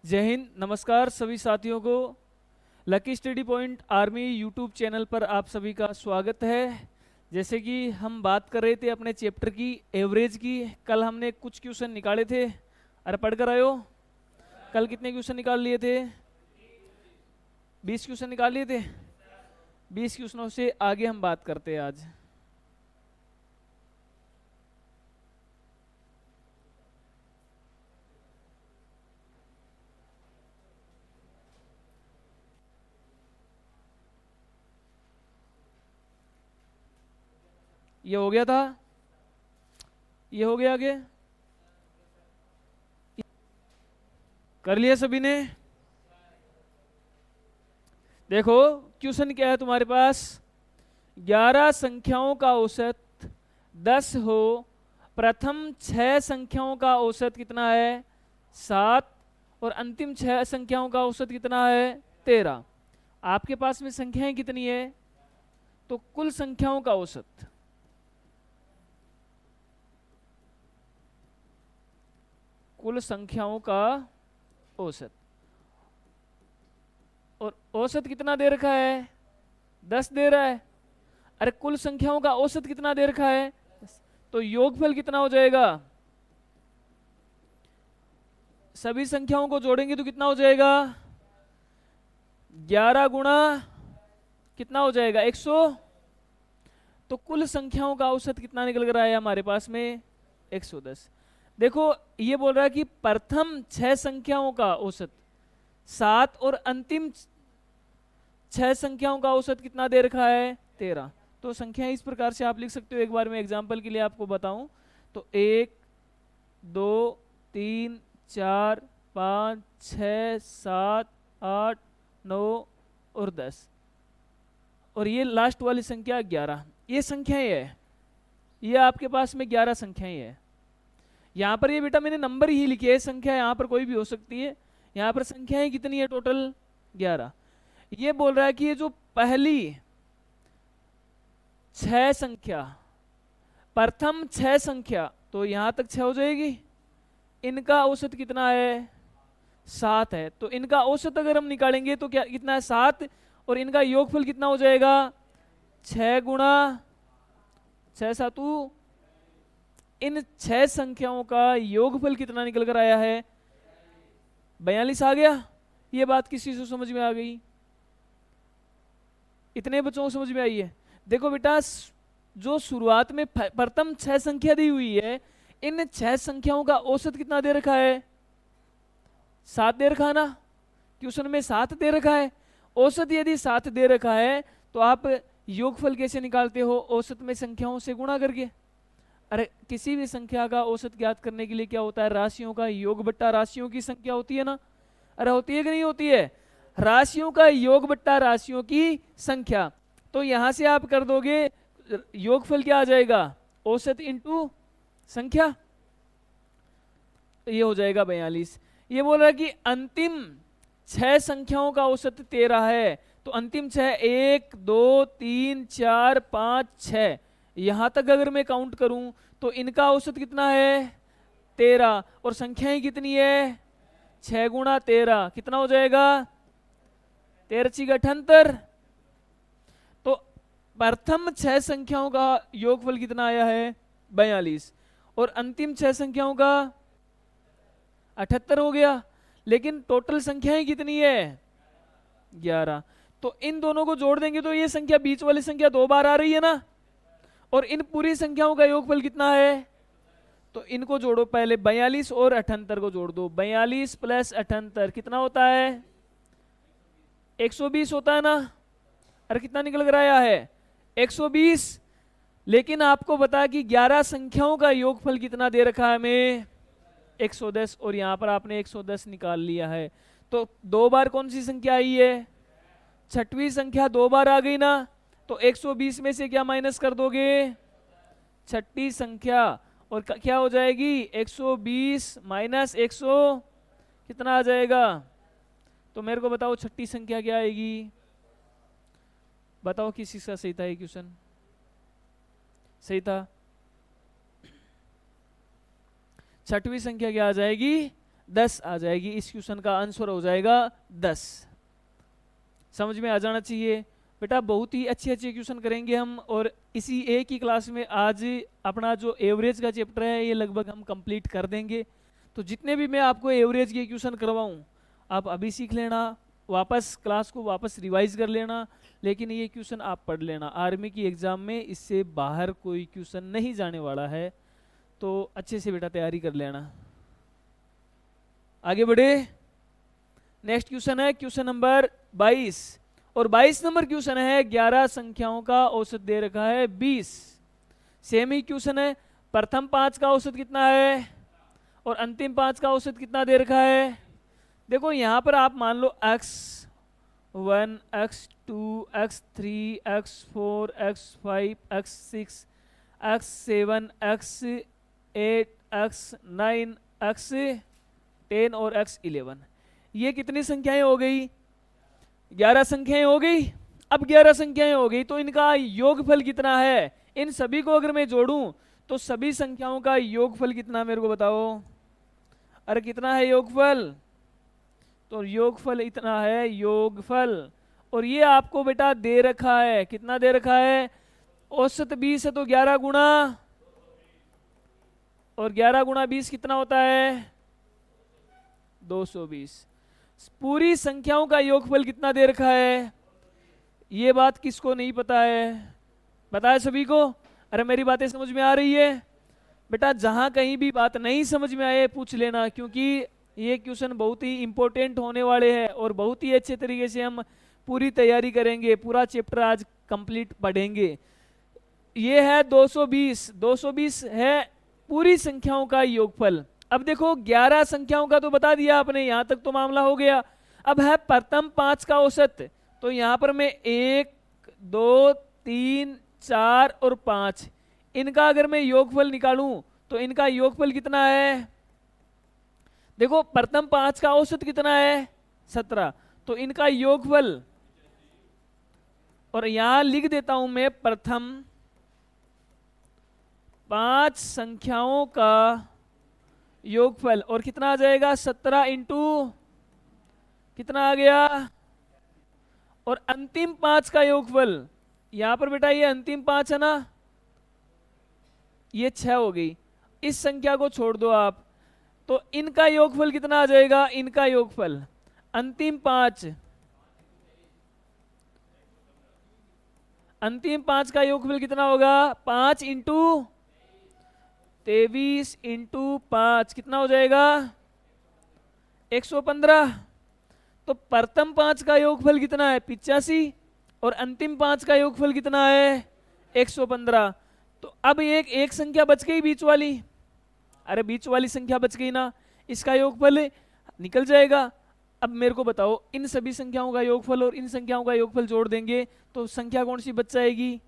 जय हिंद, नमस्कार सभी साथियों को। Lucky study point army YouTube channel पर आप सभी का स्वागत है। जैसे कि हम बात कर रहे थे अपने चैप्टर की एवरेज की, कल हमने कुछ क्वेश्चन निकाले थे। अरे पढ़ कर आयो। कल कितने क्वेश्चन निकाल लिए थे? 20 क्वेश्चन निकाल लिए थे। 20 क्वेश्चनों से आगे हम बात करते हैं आज। ये हो गया था, ये हो गया आगे। कर लिया सभी ने? देखो क्वेश्चन क्या है तुम्हारे पास। 11 संख्याओं का औसत 10 हो, प्रथम 6 संख्याओं का औसत कितना है? 7, और अंतिम 6 संख्याओं का औसत कितना है? 13। आपके पास में संख्याएं कितनी है? तो कुल संख्याओं का औसत, कुल संख्याओं का औसत, और औसत कितना दे रखा है? 10 दे रहा है। अरे कुल संख्याओं का औसत कितना दे रखा है? 10। तो योगफल कितना हो जाएगा? सभी संख्याओं को जोड़ेंगे तो कितना हो जाएगा? 11 गुणा कितना हो जाएगा? 100। तो कुल संख्याओं का औसत कितना निकल कर आया हमारे पास में? 110। देखो ये बोल रहा है कि प्रथम 6 संख्याओं का औसत 7, और अंतिम 6 संख्याओं का औसत कितना दे रखा है? 13। तो संख्याएं इस प्रकार से आप लिख सकते हो। एक बार मैं एग्जांपल के लिए आपको बताऊं तो 1, 2, 3, 4, 5, 6, 7, 8, 9 और 10, और ये लास्ट वाली संख्या 11। ये संख्याएं है, ये आपके पास में 11 संख्याएं है। यहाँ पर ये बेटा मैंने नंबर ही लिखे है, संख्या यहाँ पर कोई भी हो सकती है। यहाँ पर संख्याएं कितनी है? टोटल 11। ये बोल रहा है कि ये जो पहली 6 संख्या, प्रथम 6 संख्या, तो यहाँ तक 6 हो जाएगी। इनका औसत कितना है? 7 है। तो इनका औसत अगर हम निकालेंगे तो क्या कितना है? 7। और इनका योगफल कितना हो जाएगा? 6 गुणा 6 सातु। इन 6 संख्याओं का योगफल कितना निकल कर आया है? 42 आ गया। ये बात किसी से समझ में आ गई? इतने बच्चों को समझ में आई है? देखो बेटा, जो शुरुआत में प्रथम 6 संख्या दी हुई है, इन 6 संख्याओं का औसत कितना दे रखा है? 7 दे रखा है ना? क्वेश्चन में 7 दे रखा है। औसत यदि 7 दे रखा है तो आप योगफल कैसे निकालते हो? औसत में संख्याओं से गुणा करके। अरे किसी भी संख्या का औसत ज्ञात करने के लिए क्या होता है? राशियों का योग बट्टा राशियों की संख्या होती है ना? अरे होती है कि नहीं होती है? राशियों का योग बट्टा राशियों की संख्या। तो यहां से आप कर दोगे, योगफल क्या आ जाएगा? औसत इंटू संख्या। ये हो जाएगा 42। ये बोल रहा है कि अंतिम 6 संख्याओं का औसत 13 है। तो अंतिम 6, 1, 2, 3, 4, 5, 6, यहां तक अगर मैं काउंट करूं तो इनका औसत कितना है? 13। और संख्याएं कितनी है? 6 गुणा 13 कितना हो जाएगा? 13 78। तो प्रथम 6 संख्याओं का योगफल कितना आया है? 42। और अंतिम 6 संख्याओं का 78 हो गया। लेकिन टोटल संख्याएं कितनी है? 11। तो इन दोनों को जोड़ देंगे तो ये संख्या, बीच वाली संख्या 2 बार आ रही है ना? और इन पूरी संख्याओं का योगफल कितना है? तो इनको जोड़ो पहले, 42 और 78 को जोड़ दो। 42 प्लस 78 कितना होता है? 120 होता है ना? अरे कितना निकल कर आया है? 120। लेकिन आपको बता कि 11 संख्याओं का योगफल कितना दे रखा है हमें? 110। और यहां पर आपने 110 निकाल लिया है। तो 2 बार कौन सी संख्या आई है? 6वीं संख्या 2 बार आ गई ना? तो 120 में से क्या माइनस कर दोगे? 6ठी संख्या। और क्या हो जाएगी? 120 माइनस 100 कितना आ जाएगा? तो मेरे को बताओ 6ठी संख्या क्या आएगी? बताओ किसी का सही था ये क्वेश्चन? सही था। 6वीं संख्या क्या आ जाएगी? 10 आ जाएगी। इस क्वेश्चन का आंसर हो जाएगा 10। समझ में आ जाना चाहिए बेटा। बहुत ही अच्छे अच्छे क्वेश्चन करेंगे हम, और इसी एक ही क्लास में आज अपना जो एवरेज का चैप्टर है ये लगभग हम कंप्लीट कर देंगे। तो जितने भी मैं आपको एवरेज के क्वेश्चन करवाऊँ आप अभी सीख लेना, वापस क्लास को वापस रिवाइज कर लेना, लेकिन ये क्वेश्चन आप पढ़ लेना। आर्मी की एग्ज़ाम में इससे बाहर कोई क्वेश्चन नहीं जाने वाला है, तो अच्छे से बेटा तैयारी कर लेना। आगे बढ़े। नेक्स्ट क्वेश्चन है क्वेश्चन नंबर 22, और 22 नंबर क्वेश्चन है 11 संख्याओं का औसत दे रखा है 20। सेम ही क्वेश्चन है, प्रथम 5 का औसत कितना है और अंतिम 5 का औसत कितना दे रखा है। देखो यहाँ पर आप मान लो x1, x2, x3, x4, x5, x6, x7, x8, x9, x10 और x11। ये कितनी संख्याएं हो गई? 11 संख्याएं हो गई। अब 11 संख्याएं हो गई तो इनका योगफल कितना है? इन सभी को अगर मैं जोड़ूं तो सभी संख्याओं का योगफल कितना, मेरे को बताओ। अरे कितना है योगफल? तो योगफल इतना है योगफल। और ये आपको बेटा दे रखा है, कितना दे रखा है? औसत 20 है तो 11 गुणा, और 11 गुणा 20 कितना होता है? 220। पूरी संख्याओं का योगफल कितना दे रखा है? ये बात किसको नहीं पता है? पता है सभी को? अरे मेरी बातें समझ में आ रही है बेटा? जहां कहीं भी बात नहीं समझ में आए पूछ लेना, क्योंकि ये क्वेश्चन बहुत ही इंपॉर्टेंट होने वाले हैं और बहुत ही अच्छे तरीके से हम पूरी तैयारी करेंगे। पूरा चैप्टर आज कंप्लीट पढ़ेंगे। ये है 220। 220 है पूरी संख्याओं का योगफल। अब देखो 11 संख्याओं का तो बता दिया आपने, यहां तक तो मामला हो गया। अब है प्रथम 5 का औसत, तो यहां पर मैं 1, 2, 3, 4 और 5 इनका अगर मैं योगफल निकालूं तो इनका योगफल कितना है? देखो प्रथम 5 का औसत कितना है? 17, तो इनका योगफल, और यहां लिख देता हूं मैं प्रथम 5 संख्याओं का योगफल, और कितना आ जाएगा? 17 इंटू कितना आ गया? और अंतिम 5 का योगफल, यहां पर बेटा ये अंतिम 5 है ना, ये 6 हो गई। इस संख्या को छोड़ दो आप, तो इनका योगफल कितना आ जाएगा? इनका योगफल अंतिम 5, अंतिम 5 का योगफल कितना होगा? 5 इंटू 23 इंटू 5 कितना हो जाएगा? 115। तो प्रथम 5 का योगफल कितना है? 85, और अंतिम 5 का योगफल कितना है? 115। तो अब एक संख्या बच गई बीच वाली। अरे बीच वाली संख्या बच गई ना, इसका योगफल निकल जाएगा। अब मेरे को बताओ, इन सभी संख्याओं का योगफल और इन संख्याओं का योगफल जोड़ देंगे तो संख्या कौन सी बच जाएगी?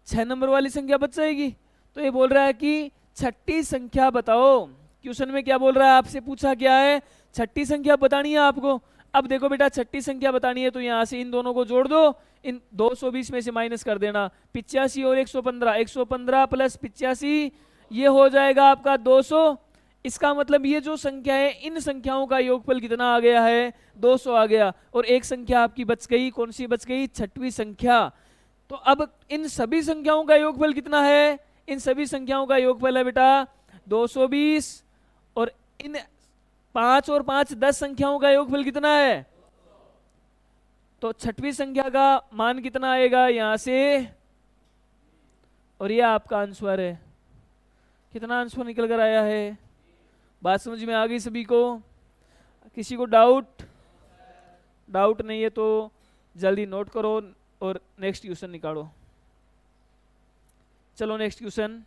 6 नंबर वाली संख्या बच जाएगी। तो ये बोल रहा है कि छठी संख्या बताओ। क्वेश्चन में क्या बोल रहा है? आपसे पूछा क्या है? छठी संख्या बतानी है आपको। अब देखो बेटा, छठी संख्या बतानी है तो यहां से इन दोनों को जोड़ दो, इन 220 में से माइनस कर देना। 85 और 115, 115 प्लस 85 ये हो जाएगा आपका 200। इसका मतलब ये जो संख्या है, इन संख्याओं का योगफल कितना आ गया है? 200 आ गया। और एक संख्या आपकी बच गई, कौन सी बच गई? छठवीं संख्या। तो अब इन सभी संख्याओं का योगफल कितना है? इन सभी संख्याओं का योगफल है बेटा 220, और इन 5 और 5 10 संख्याओं का योगफल कितना है? तो छठवीं संख्या का मान कितना आएगा यहां से? और यह आपका आंसर है। कितना आंसर निकल कर आया है? बात समझ में आ गई सभी को? किसी को डाउट? डाउट नहीं है तो जल्दी नोट करो और नेक्स्ट क्वेश्चन निकालो। चलो नेक्स्ट क्वेश्चन,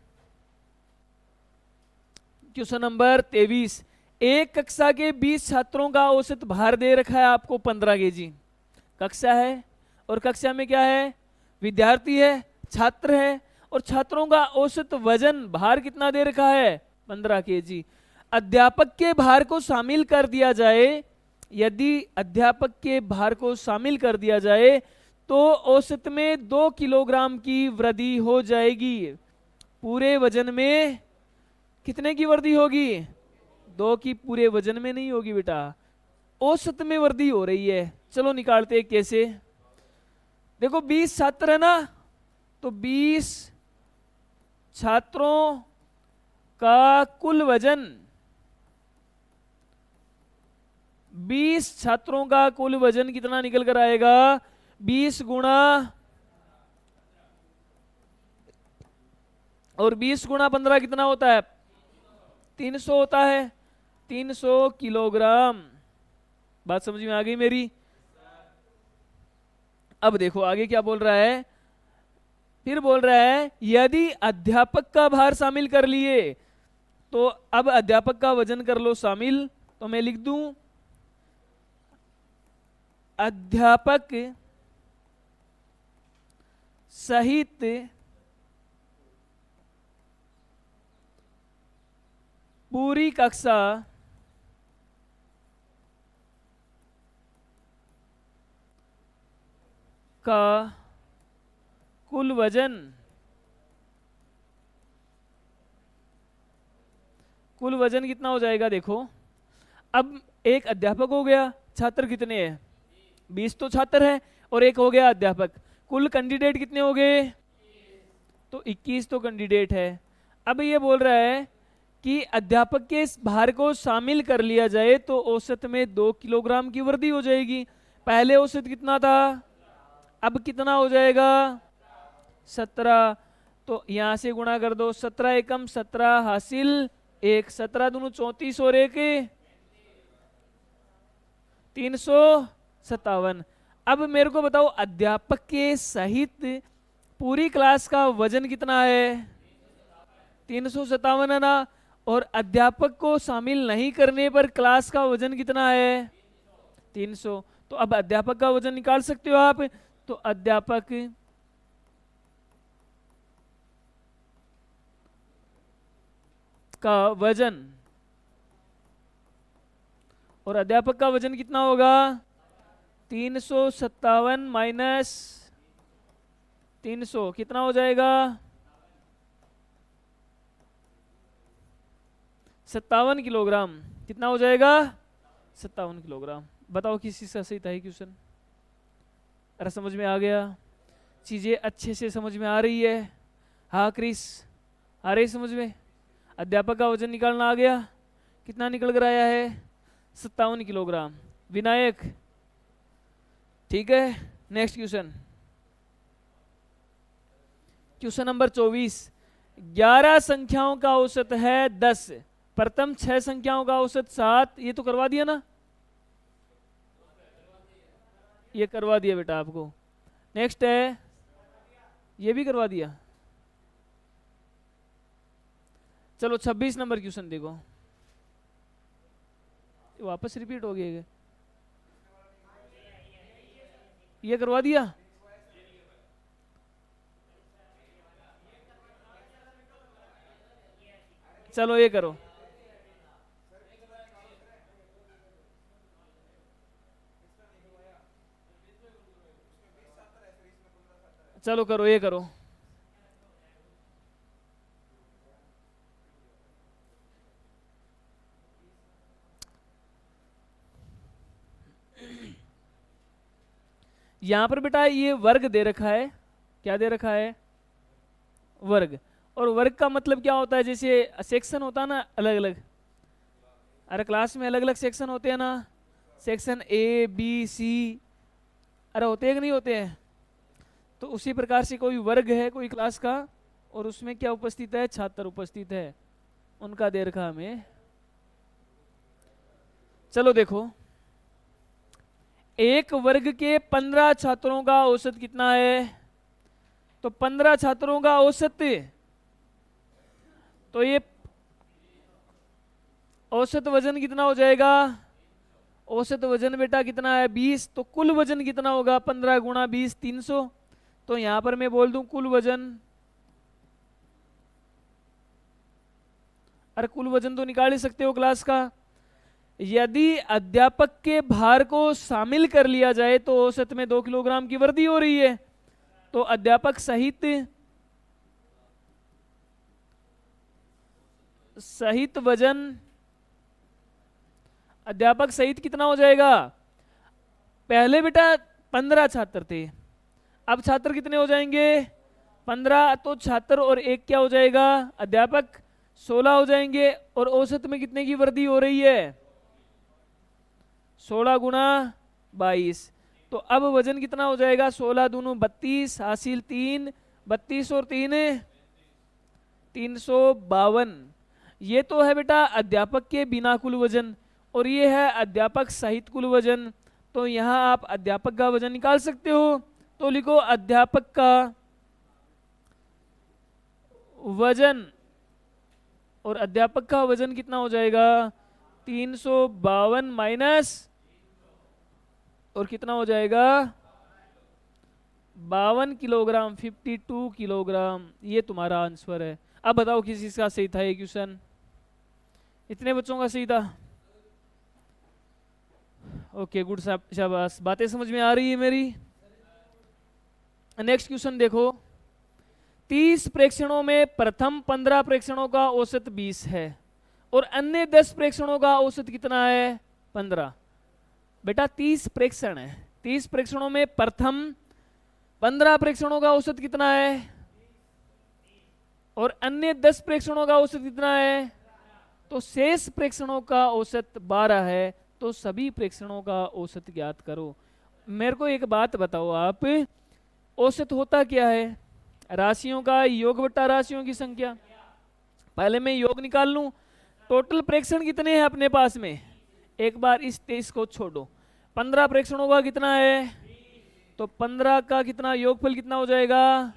क्वेश्चन नंबर 23। एक कक्षा के 20 छात्रों का औसत भार दे रखा है आपको 15 केजी। कक्षा है और कक्षा में क्या है? विद्यार्थी है, छात्र है, और छात्रों का औसत वजन भार कितना दे रखा है? 15 केजी। अध्यापक के भार को शामिल कर दिया जाए, यदि अध्यापक के भार को शामिल कर दिया जाए तो औसत में 2 किलोग्राम की वृद्धि हो जाएगी। पूरे वजन में कितने की वृद्धि होगी? 2 की पूरे वजन में नहीं होगी बेटा, औसत में वृद्धि हो रही है। चलो निकालते हैं कैसे। देखो 20 छात्र है ना, तो 20 छात्रों का कुल वजन, 20 छात्रों का कुल वजन कितना निकल कर आएगा? 20 गुणा, और 20 गुणा 15 कितना होता है? 300 होता है। 300 किलोग्राम। बात समझ में आ गई मेरी? अब देखो आगे क्या बोल रहा है, फिर बोल रहा है यदि अध्यापक का भार शामिल कर लिए, तो अब अध्यापक का वजन कर लो शामिल, तो मैं लिख दूं अध्यापक सहित पूरी कक्षा का कुल वजन, कुल वजन कितना हो जाएगा? देखो अब एक अध्यापक हो गया, छात्र कितने हैं? 20 तो छात्र है, और एक हो गया अध्यापक, कुल कैंडिडेट कितने हो गए? तो 21 तो कैंडिडेट है। अब ये बोल रहा है कि अध्यापक के इस भार को शामिल कर लिया जाए तो औसत में 2 किलोग्राम की वृद्धि हो जाएगी। पहले औसत कितना था, अब कितना हो जाएगा? 17। तो यहां से गुणा कर दो, 17 एकम 17 हासिल 1, 17 दूनी 34 और 1 357। अब मेरे को बताओ अध्यापक के सहित पूरी क्लास का वजन कितना है? 357 है ना, और अध्यापक को शामिल नहीं करने पर क्लास का वजन कितना है? 300। तो अब अध्यापक का वजन निकाल सकते हो आप। तो अध्यापक का वजन, और अध्यापक का वजन कितना होगा? 357 माइनस 300 कितना हो जाएगा? 57 किलोग्राम। कितना हो जाएगा? 57 किलोग्राम। बताओ किस चीज का सही था क्वेश्चन? अरे समझ में आ गया? चीजें अच्छे से समझ में आ रही है? हाँ क्रिस, आ रही समझ में? अध्यापक का वजन निकालना आ गया? कितना निकल कर आया है? 57 किलोग्राम। विनायक ठीक है। Next question, question number 24। 11 संख्याओं का औसत है 10, प्रथम 6 संख्याओं का औसत 7। ये तो करवा दिया ना? ये करवा दिया बेटा आपको। नेक्स्ट है, ये भी करवा दिया। चलो 26 नंबर क्वेश्चन देखो, वापस रिपीट हो गया। ये करवा दिया। चलो ये करो। चलो करो, ये करो। यहां पर बेटा ये वर्ग दे रखा है। क्या दे रखा है? वर्ग। और वर्ग का मतलब क्या होता है? जैसे सेक्शन होता है ना अलग अलग, अरे क्लास में अलग अलग सेक्शन होते हैं ना, सेक्शन ए बी सी, अरे होते हैं कि नहीं होते हैं? तो उसी प्रकार से कोई वर्ग है कोई क्लास का, और उसमें क्या उपस्थित है? छात्र उपस्थित है, उनका दे रखा हमें। चलो देखो, एक वर्ग के 15 छात्रों का औसत कितना है? तो 15 छात्रों का औसत, तो ये औसत वजन कितना हो जाएगा? औसत वजन बेटा कितना है? 20। तो कुल वजन कितना होगा? 15 गुणा 20 300। तो यहां पर मैं बोल दूं कुल वजन, अरे कुल वजन तो निकाल ही सकते हो क्लास का। यदि अध्यापक के भार को शामिल कर लिया जाए तो औसत में 2 किलोग्राम की वृद्धि हो रही है। तो अध्यापक सहित वजन अध्यापक सहित कितना हो जाएगा? पहले बेटा 15 छात्र थे, अब छात्र कितने हो जाएंगे? 15। तो छात्र और एक क्या हो जाएगा? अध्यापक 16 हो जाएंगे। और औसत में कितने की वृद्धि हो रही है? 16 गुणा 22। तो अब वजन कितना हो जाएगा? 16 दूनों 32, हासिल 3, 32 और 3 352। ये तो है बेटा अध्यापक के बिना कुल वजन, और ये है अध्यापक सहित कुल वजन। तो यहाँ आप अध्यापक का वजन निकाल सकते हो। तो लिखो अध्यापक का वजन, और अध्यापक का वजन कितना हो जाएगा? 352 माइनस, और कितना हो जाएगा? 52 किलोग्राम, 52 किलोग्राम। ये तुम्हारा आंसर है। अब बताओ किस चीज का सही था ये क्वेश्चन? इतने बच्चों का सही था? ओके गुड, शाबाश, बातें समझ में आ रही है मेरी। नेक्स्ट क्वेश्चन देखो। 30 प्रेक्षणों में प्रथम 15 प्रेक्षणों का औसत 20 है और अन्य 10 प्रेक्षणों का औसत कितना है? 15। बेटा 30 प्रेक्षण है, 30 प्रेक्षणों में प्रथम 15 प्रेक्षणों का औसत कितना है? और अन्य 10 प्रेक्षणों का औसत कितना है? तो शेष प्रेक्षणों का औसत 12 है। तो सभी प्रेक्षणों का औसत ज्ञात करो। मेरे को एक बात बताओ आप, औसत होता क्या है? राशियों का योग बट्टा राशियों की संख्या। पहले मैं योग निकाल लूं। टोटल प्रेक्षण कितने हैं अपने पास में? एक बार इस 23 को छोड़ो। 15 प्रेक्षणों का कितना है? तो 15 का कितना योगफल कितना हो जाएगा?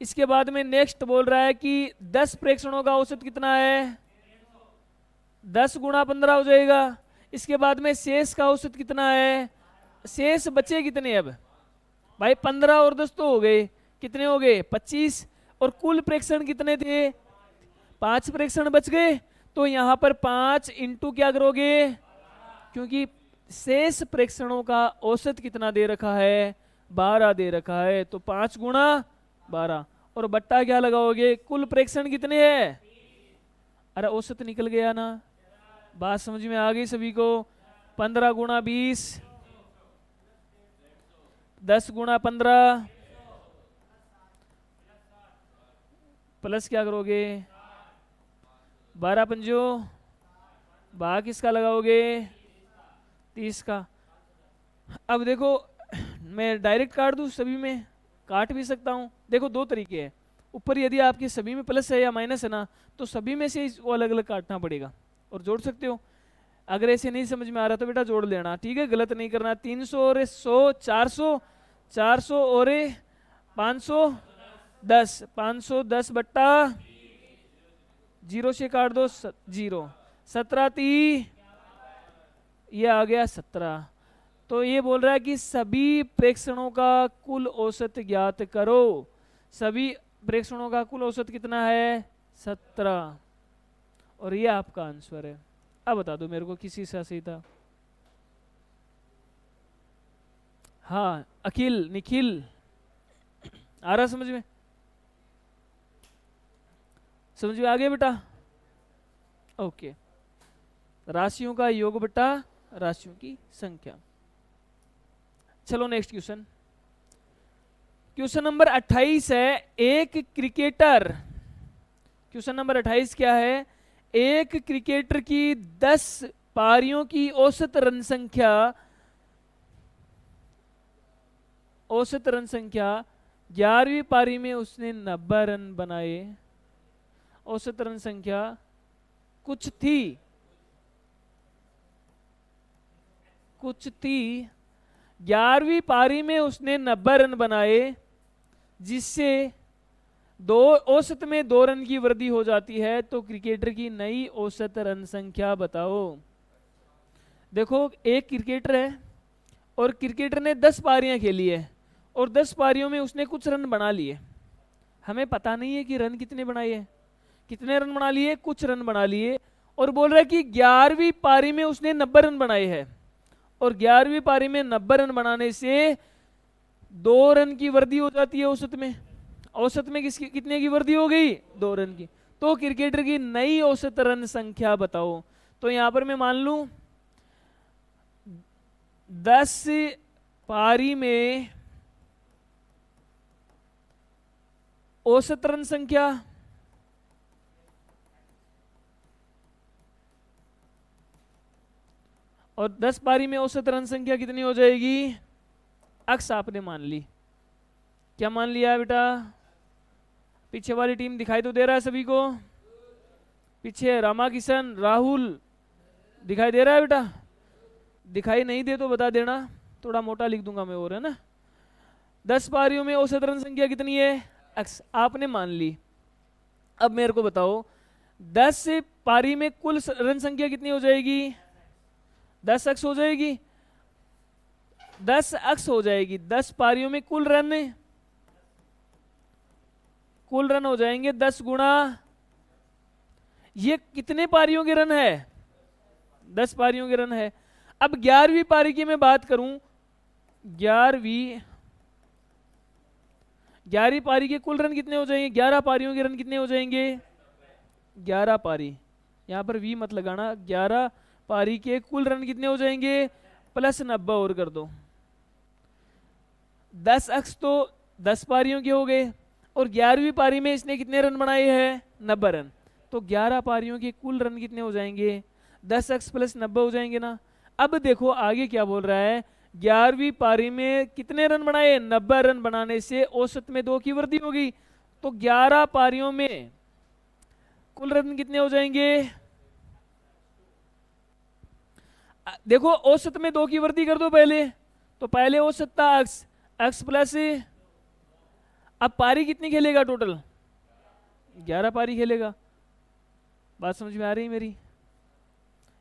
इसके बाद में नेक्स्ट बोल रहा है कि 10 प्रेक्षणों का औसत कितना है? 10 गुणा 15 हो जाएगा। इसके बाद में शेष का औसत कितना है? शेष बचे कितने अब भाई? 15 और 10 तो हो गए, कितने हो गए? 25। और कुल प्रेक्षण कितने थे? 5 प्रेक्षण बच गए। तो यहाँ पर 5 इंटू क्या करोगे? क्योंकि शेष प्रेक्षणों का औसत कितना दे रखा है? 12 दे रखा है। तो 5 गुणा 12, और बट्टा क्या लगाओगे? कुल प्रेक्षण कितने हैं? अरे औसत निकल गया ना। बात समझ में आ गई सभी को? 15 गुणा 20, 10 गुणा 15, प्लस क्या करोगे? 12 पंजो, भाग किसका लगाओगे? 30 का। अब देखो मैं डायरेक्ट काट दूं? सभी में काट भी सकता हूं। देखो दो तरीके हैं। ऊपर यदि आपके सभी में प्लस है या माइनस है ना, तो सभी में से इसको अलग अलग काटना पड़ेगा और जोड़ सकते हो। अगर ऐसे नहीं समझ में आ रहा तो बेटा जोड़ लेना, ठीक है? गलत नहीं करना। 300 और 100, 400, 400 और 510, 510 बट्टा 0 से काट दो 0, 17 30, ये आ गया 17। तो ये बोल रहा है कि सभी प्रेक्षणों का कुल औसत ज्ञात करो। सभी प्रेक्षणों का कुल औसत कितना है? 17। और ये आपका आंसर है। अब बता दो मेरे को किसी से सही था? हाँ अखिल, निखिल, आ रहा समझ में? समझ में आ गया बेटा? ओके। राशियों का योग बट्टा राशियों की संख्या। चलो नेक्स्ट क्वेश्चन। क्वेश्चन नंबर 28 है, एक क्रिकेटर। क्वेश्चन नंबर 28 क्या है? एक क्रिकेटर की 10 पारियों की औसत रन संख्या, औसत रन संख्या 11वीं पारी में उसने 90 रन बनाए। औसत रन संख्या कुछ थी 11वीं पारी में उसने 90 रन बनाए, जिससे औसत में 2 रन की वृद्धि हो जाती है। तो क्रिकेटर की नई औसत रन संख्या बताओ। देखो एक क्रिकेटर है और क्रिकेटर ने 10 पारियां खेली है और 10 पारियों में उसने कुछ रन बना लिए। हमें पता नहीं है कि रन कितने बनाए हैं, कितने रन बना लिए, कुछ रन बना लिए। और बोल रहा है कि 11वीं पारी में उसने 90 रन बनाए हैं, और 11वीं पारी में 90 रन बनाने से 2 रन की वृद्धि हो जाती है औसत में। औसत में कितने की वृद्धि हो गई? 2 रन की। तो क्रिकेटर की नई औसत रन संख्या बताओ। तो यहां पर मैं मान लूं 10 पारी में औसत रन संख्या और 10 पारी में औसत रन संख्या कितनी हो जाएगी, अक्स आपने मान ली। क्या मान लिया बेटा? पीछे वाली टीम दिखाई तो दे रहा है सभी को? पीछे रामा किशन राहुल दिखाई दे रहा है बेटा? दिखाई नहीं दे तो बता देना, थोड़ा मोटा लिख दूंगा मैं, और है ना। 10 पारियों में औसत रन संख्या कितनी है, एक्स, आपने मान ली। अब मेरे को बताओ 10 पारी में कुल रन संख्या कितनी हो जाएगी, 10 अक्स हो जाएगी, 10 अक्स हो जाएगी। 10 पारियों में कुल रन हो जाएंगे 10 गुणा, ये कितने पारियों के रन है, 10 पारियों के रन है। अब 11वीं पारी की मैं बात करूं, 11वीं पारी के कुल रन कितने हो जाएंगे, 11 पारियों के रन कितने हो जाएंगे, 11 पारी, यहां पर वी मत लगाना, 11 पारी के कुल रन कितने हो जाएंगे, प्लस 90 और कर दो। 10 अक्स तो 10 पारियों के हो गए, और 11वीं पारी में इसने कितने रन बनाए हैं, 90 रन। तो 11 पारियों के कुल रन कितने हो जाएंगे, 10 अक्स प्लस 90 हो जाएंगे ना। अब देखो आगे क्या बोल रहा है, 11वीं पारी में कितने रन बनाए, 90 रन बनाने से औसत में 2 की वृद्धि होगी। तो 11 पारियों में कुल रन कितने हो जाएंगे, देखो औसत में 2 की वृद्धि कर दो पहले, तो पहले औसत था अक्स, अक्स प्लस, अब पारी कितनी खेलेगा टोटल, 11 पारी खेलेगा। बात समझ में आ रही मेरी?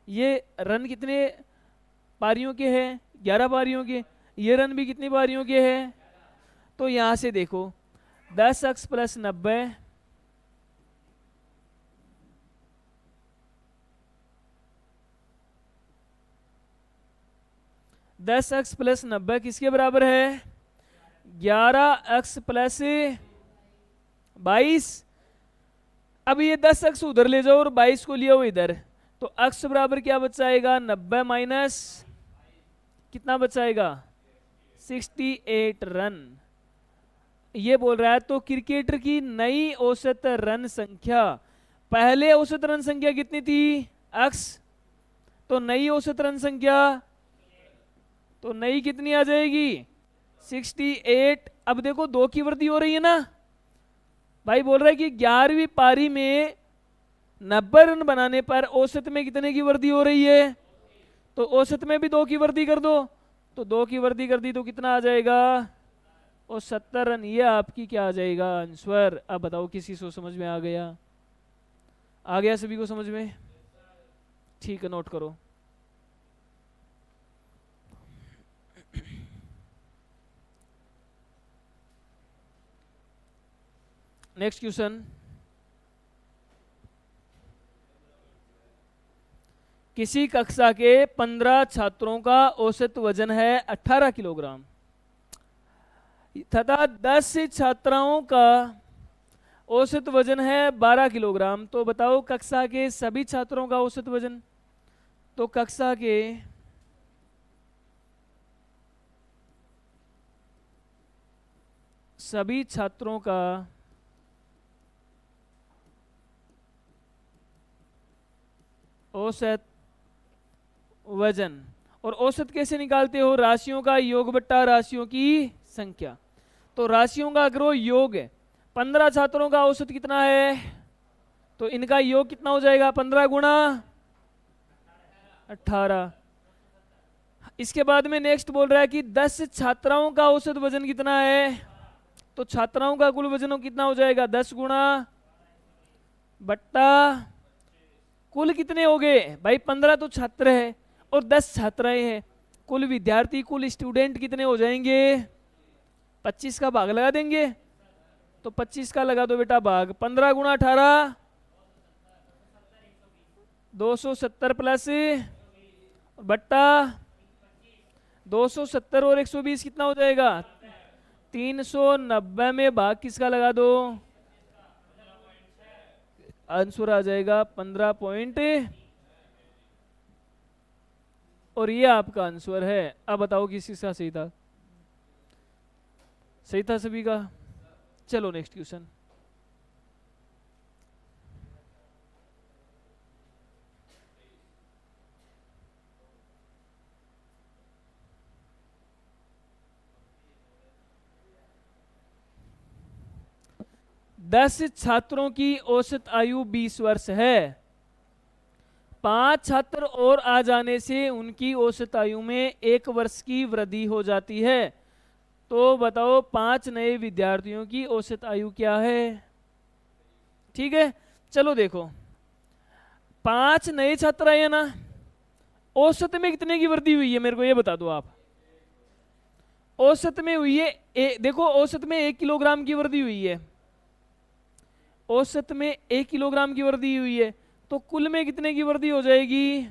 ये रन कितने पारियों के हैं, 11 पारियों के, ये रन भी कितनी पारियों के हैं। तो यहां से देखो 10 अक्स प्लस 90, दस एक्स प्लस 90 किसके बराबर है, 11 एक्स प्लस 22। अब ये 10 अक्स उधर ले जाओ और 22 को लिया हो इधर, तो अक्स बराबर क्या बचाएगा, 90 माइनस कितना बचाएगा, 68 रन। ये बोल रहा है तो क्रिकेटर की नई औसत रन संख्या, पहले औसत रन संख्या कितनी थी, अक्स, तो नई औसत रन संख्या, तो नई कितनी आ जाएगी, 68। अब देखो 2 की वृद्धि हो रही है ना, भाई बोल रहा है कि 11वीं पारी में 90 रन बनाने पर औसत में कितने की वृद्धि हो रही है, तो औसत में भी 2 की वृद्धि कर दो, तो 2 की वृद्धि कर दी तो कितना आ जाएगा, और 70 रन। ये आपकी क्या आ जाएगा आंसर। अब बताओ किसी को समझ में आ गया, आ गया सभी को समझ में? ठीक है, नोट करो। नेक्स्ट क्वेश्चन, किसी कक्षा के 15 छात्रों का औसत वजन है 18 किलोग्राम तथा 10 छात्राओं का औसत वजन है 12 किलोग्राम। तो बताओ कक्षा के सभी छात्रों का औसत वजन। तो कक्षा के सभी छात्रों का औसत वजन, और औसत कैसे निकालते हो, राशियों का योग बट्टा राशियों की संख्या। तो राशियों का अगर योग है, 15 छात्रों का औसत कितना है, तो इनका योग कितना हो जाएगा, 15 गुणा 18। इसके बाद में नेक्स्ट बोल रहा है कि 10 छात्राओं का औसत वजन कितना है, तो छात्राओं का कुल वजन कितना हो जाएगा, 10 गुणा बट्टा कुल कितने हो गए भाई, 15 तो छात्र है और 10 छात्राएं हैं, कुल विद्यार्थी कुल स्टूडेंट कितने हो जाएंगे, 25 का भाग लगा देंगे। तो 25 का लगा दो बेटा भाग, 15 गुणा 18 270 प्लस बट्टा 270 और 120 कितना हो जाएगा, 390 में भाग किसका लगा दो, आंसर आ जाएगा 15 पॉइंट और ये आपका आंसर है। अब बताओ किसका सही था? सही था सभी का। चलो नेक्स्ट क्वेश्चन। दस छात्रों की औसत आयु 20 वर्ष है। 5 छात्र और आ जाने से उनकी औसत आयु में 1 वर्ष की वृद्धि हो जाती है। तो बताओ 5 नए विद्यार्थियों की औसत आयु क्या है? ठीक है, चलो देखो, 5 नए छात्र आए ना, औसत में कितने की वृद्धि हुई है मेरे को ये बता दो आप। औसत में हुई है देखो, औसत में 1 किलोग्राम की वृद्धि हुई है। औसत में 1 किलोग्राम की वृद्धि हुई है, तो कुल में कितने की वृद्धि हो जाएगी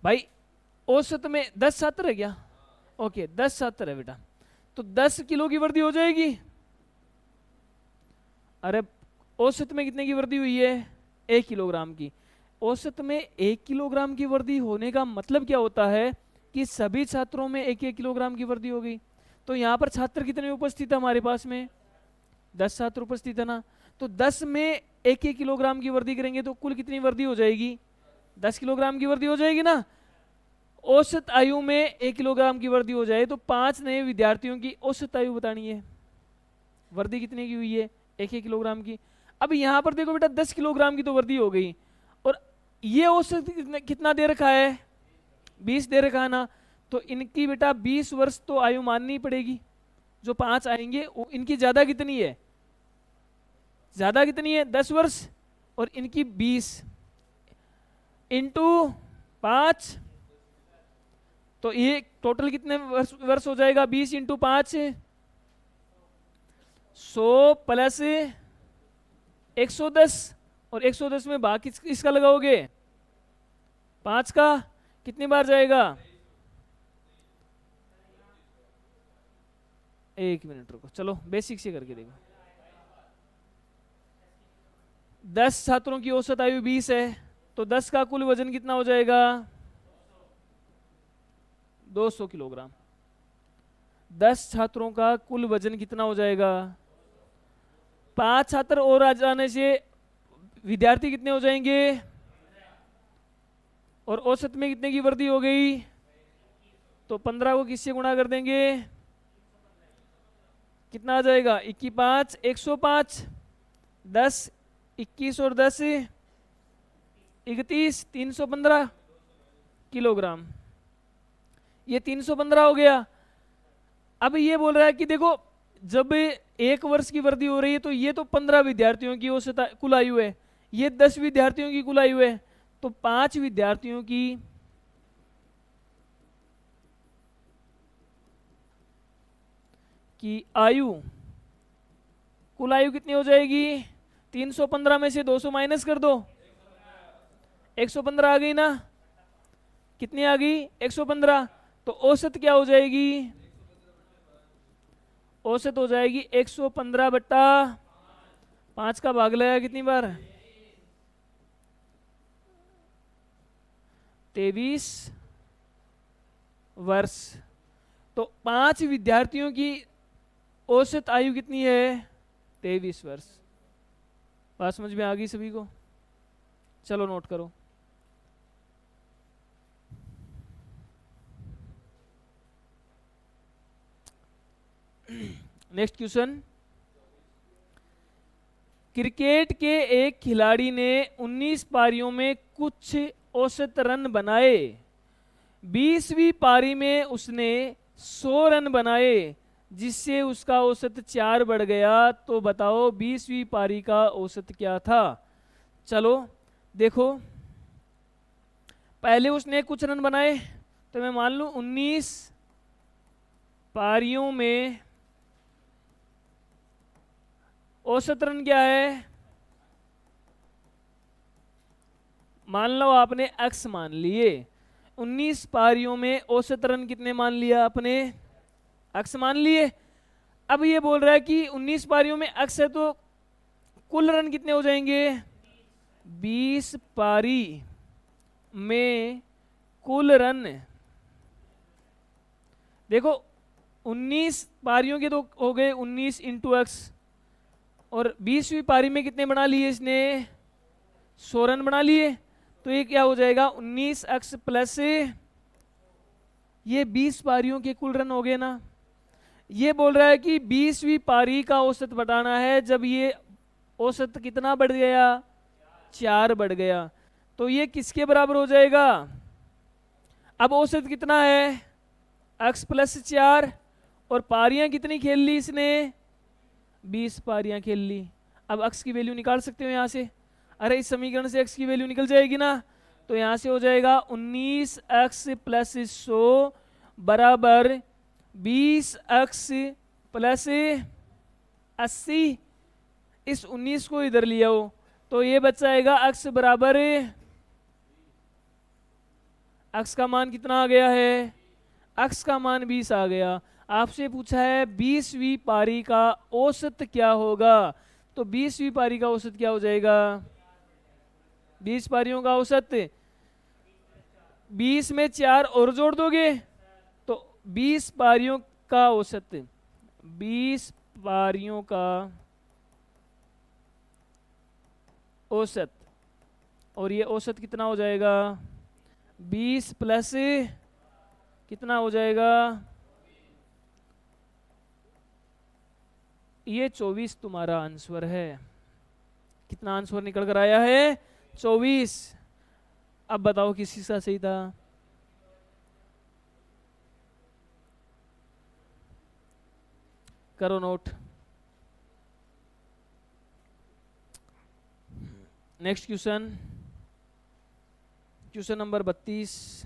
भाई? औसत में 10 छात्र है क्या? ओके, 10 छात्र है बेटा, तो 10 किलो की वृद्धि हो जाएगी। अरे औसत में कितने की वृद्धि हुई है? 1 किलोग्राम की। औसत में 1 किलोग्राम की वृद्धि होने का मतलब क्या होता है कि सभी छात्रों में 1-1 किलोग्राम की वृद्धि हो गई। तो यहाँ पर छात्र कितने उपस्थित है हमारे पास में? 10 छात्र उपस्थित है ना, तो 10 में 1-1 किलोग्राम की वृद्धि करेंगे तो कुल कितनी वृद्धि हो जाएगी? 10 किलोग्राम की वृद्धि हो जाएगी ना। औसत आयु में 1 किलोग्राम की वृद्धि हो जाए तो 5 नए विद्यार्थियों की औसत आयु बतानी है, वृद्धि कितने की हुई है? 1-1 किलोग्राम की। अब यहाँ पर देखो बेटा, 10 किलोग्राम की तो वृद्धि हो गई, और ये औसत कितना दे रखा है? 20 दे रखा है ना, तो इनकी बेटा 20 वर्ष तो आयु माननी पड़ेगी। जो 5 आएंगे इनकी ज्यादा कितनी है? ज्यादा कितनी है? 10 वर्ष, और इनकी 20 इंटू 5, तो ये टोटल कितने वर्ष हो जाएगा? 20 इंटू 5 100 प्लस 110, और 110 में भाग इसका लगाओगे 5 का, कितनी बार जाएगा? 1 मिनट रुको, चलो बेसिक से करके देखो। 10 छात्रों की औसत आयु 20 है, तो 10 का कुल वजन कितना हो जाएगा? 200 किलोग्राम। 10 छात्रों का कुल वजन कितना हो जाएगा? 5 छात्र और आ जाने से विद्यार्थी कितने हो जाएंगे? और औसत में कितने की वृद्धि हो गई? तो 15 को किससे गुणा कर देंगे? कितना आ जाएगा? 21 5 105, 10 21 और 10 31 315 किलोग्राम। ये 315 हो गया। अब ये बोल रहा है कि देखो, जब 1 वर्ष की वृद्धि हो रही है तो ये तो 15 विद्यार्थियों की औसत कुल आयु है, ये 10 विद्यार्थियों की कुल आयु है, तो 5 विद्यार्थियों की आयु, कुल आयु कितनी हो जाएगी? 315 में से 200 माइनस कर दो, 115 आ गई ना। कितनी आ गई? 115। तो औसत क्या हो जाएगी? औसत हो जाएगी 115 बट्टा 5 का भाग लगाया कितनी बार? 23 वर्ष। तो 5 विद्यार्थियों की औसत आयु कितनी है? 23 वर्ष। बात समझ में आ गई सभी को? चलो नोट करो। Next question. क्रिकेट के एक खिलाड़ी ने 19 पारियों में कुछ औसत रन बनाए। 20वीं पारी में उसने 100 रन बनाए, जिससे उसका औसत 4 बढ़ गया। तो बताओ 20वीं पारी का औसत क्या था? चलो देखो, पहले उसने कुछ रन बनाए, तो मैं मान लूं 19 पारियों में औसत रन क्या है? मान लो आपने x मान लिए। 19 पारियों में औसत रन कितने मान लिया आपने? x मान लिए। अब ये बोल रहा है कि 19 पारियों में x है, तो कुल रन कितने हो जाएंगे? 20 पारी में कुल रन, देखो 19 पारियों के तो हो गए 19 इंटू एक्स, और 20वीं पारी में कितने बना लिए इसने, 100 रन बना लिए। तो ये क्या हो जाएगा 19x प्लस ये 20 पारियों के कुल रन हो गए ना। ये बोल रहा है कि 20वीं पारी का औसत बताना है जब ये औसत कितना बढ़ गया, 4 बढ़ गया। तो ये किसके बराबर हो जाएगा, अब औसत कितना है x प्लस 4, और पारियां कितनी खेल ली इसने, 20 पारियां खेल ली। अब x की वैल्यू निकाल सकते हो यहाँ से, अरे इस समीकरण से x की वैल्यू निकल जाएगी ना। तो यहाँ से हो जाएगा 19x प्लस 100 बराबर 20x प्लस 80। इस 19 को इधर लिया हो तो ये बच जाएगा x बराबर, x का मान कितना आ गया है, x का मान 20 आ गया। आपसे पूछा है 20वीं पारी का औसत क्या होगा, तो 20वीं पारी का औसत क्या हो जाएगा, 20 पारियों का औसत 20 में 4 और जोड़ दोगे तो 20 पारियों का औसत, 20 पारियों का औसत, और ये औसत कितना हो जाएगा 20 प्लस कितना हो जाएगा, ये 24 तुम्हारा आंसर है। कितना आंसर निकल कर आया है 24। अब बताओ किस चीज का सही था, करो note. Next question, question number 32।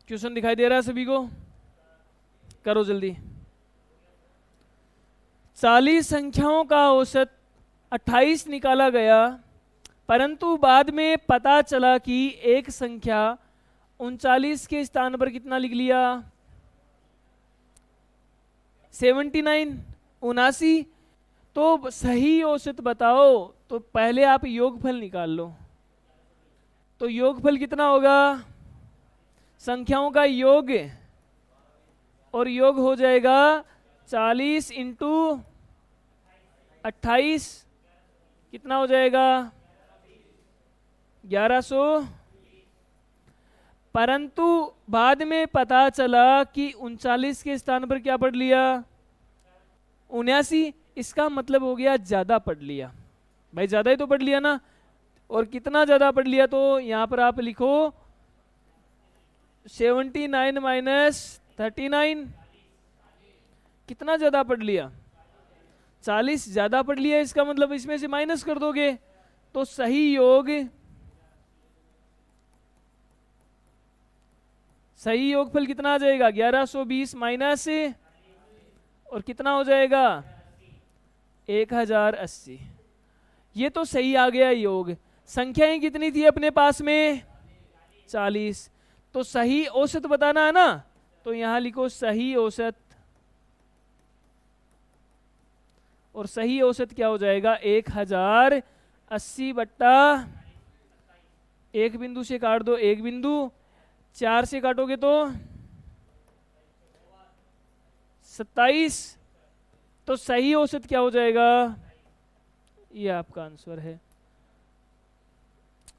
Question दिखाई दे रहा है सभी को, करो जल्दी। 40 संख्याओं का औसत 28 निकाला गया, परंतु बाद में पता चला कि एक संख्या 39 के स्थान पर कितना लिख लिया, 79, 79। तो सही औसत बताओ। तो पहले आप योगफल निकाल लो, तो योगफल कितना होगा, संख्याओं का योग, और योग हो जाएगा 40 इंटू 28, कितना हो जाएगा 1100। परंतु बाद में पता चला कि 39 के स्थान पर क्या पढ़ लिया 79, इसका मतलब हो गया ज्यादा पढ़ लिया। भाई ज्यादा ही तो पढ़ लिया ना, और कितना ज्यादा पढ़ लिया, तो यहां पर आप लिखो 79 माइनस 39, कितना ज्यादा पढ़ लिया 40 ज्यादा पढ़ लिया, इसका मतलब इसमें से माइनस कर दोगे तो सही योग, सही योगफल कितना आ जाएगा 1120 माइनस, और कितना हो जाएगा 1080। ये तो सही आ गया योग। संख्याएं कितनी थी अपने पास में 40, तो सही औसत बताना है ना, तो यहां लिखो सही औसत, और सही औसत क्या हो जाएगा 1080 बट्टा, एक बिंदु से काट दो एक बिंदु, 4 से काटोगे तो 27, तो सही औसत क्या हो जाएगा, ये आपका आंसर है।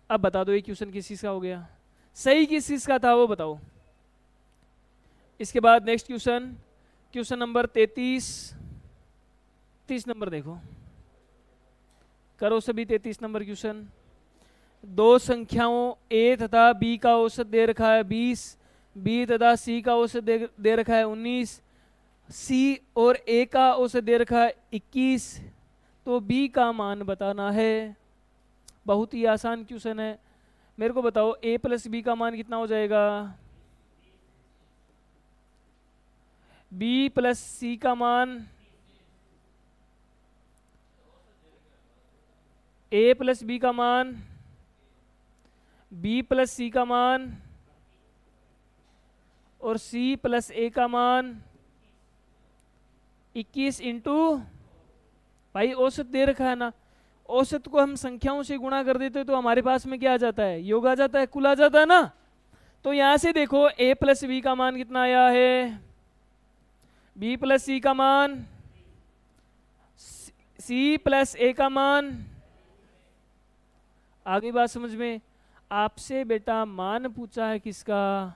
अब बता दो ये क्वेश्चन किस चीज का हो गया, सही किस चीज का था वो बताओ। इसके बाद next question, question number 33, 30 number देखो, करो सभी 33 नंबर क्वेश्चन। दो संख्याओं a तथा b का औसत दे रखा है 20, b तथा c का औसत दे रखा है 19, c और a का औसत दे रखा है 21, तो b का मान बताना है। बहुत ही आसान क्वेश्चन है। मेरे को बताओ a प्लस बी का मान कितना हो जाएगा, बी प्लस सी का मान, ए प्लस बी का मान, बी प्लस सी का मान और सी प्लस ए का मान 21 इंटू, भाई औसत दे रखा है ना, औसत को हम संख्याओं से गुणा कर देते तो हमारे पास में क्या आ जाता है, योग आ जाता है, कुल आ जाता है ना। तो यहां से देखो a प्लस बी का मान कितना आया है, b प्लस सी का मान, c प्लस ए का मान। आगे बात समझ में, आपसे बेटा मान पूछा है किसका,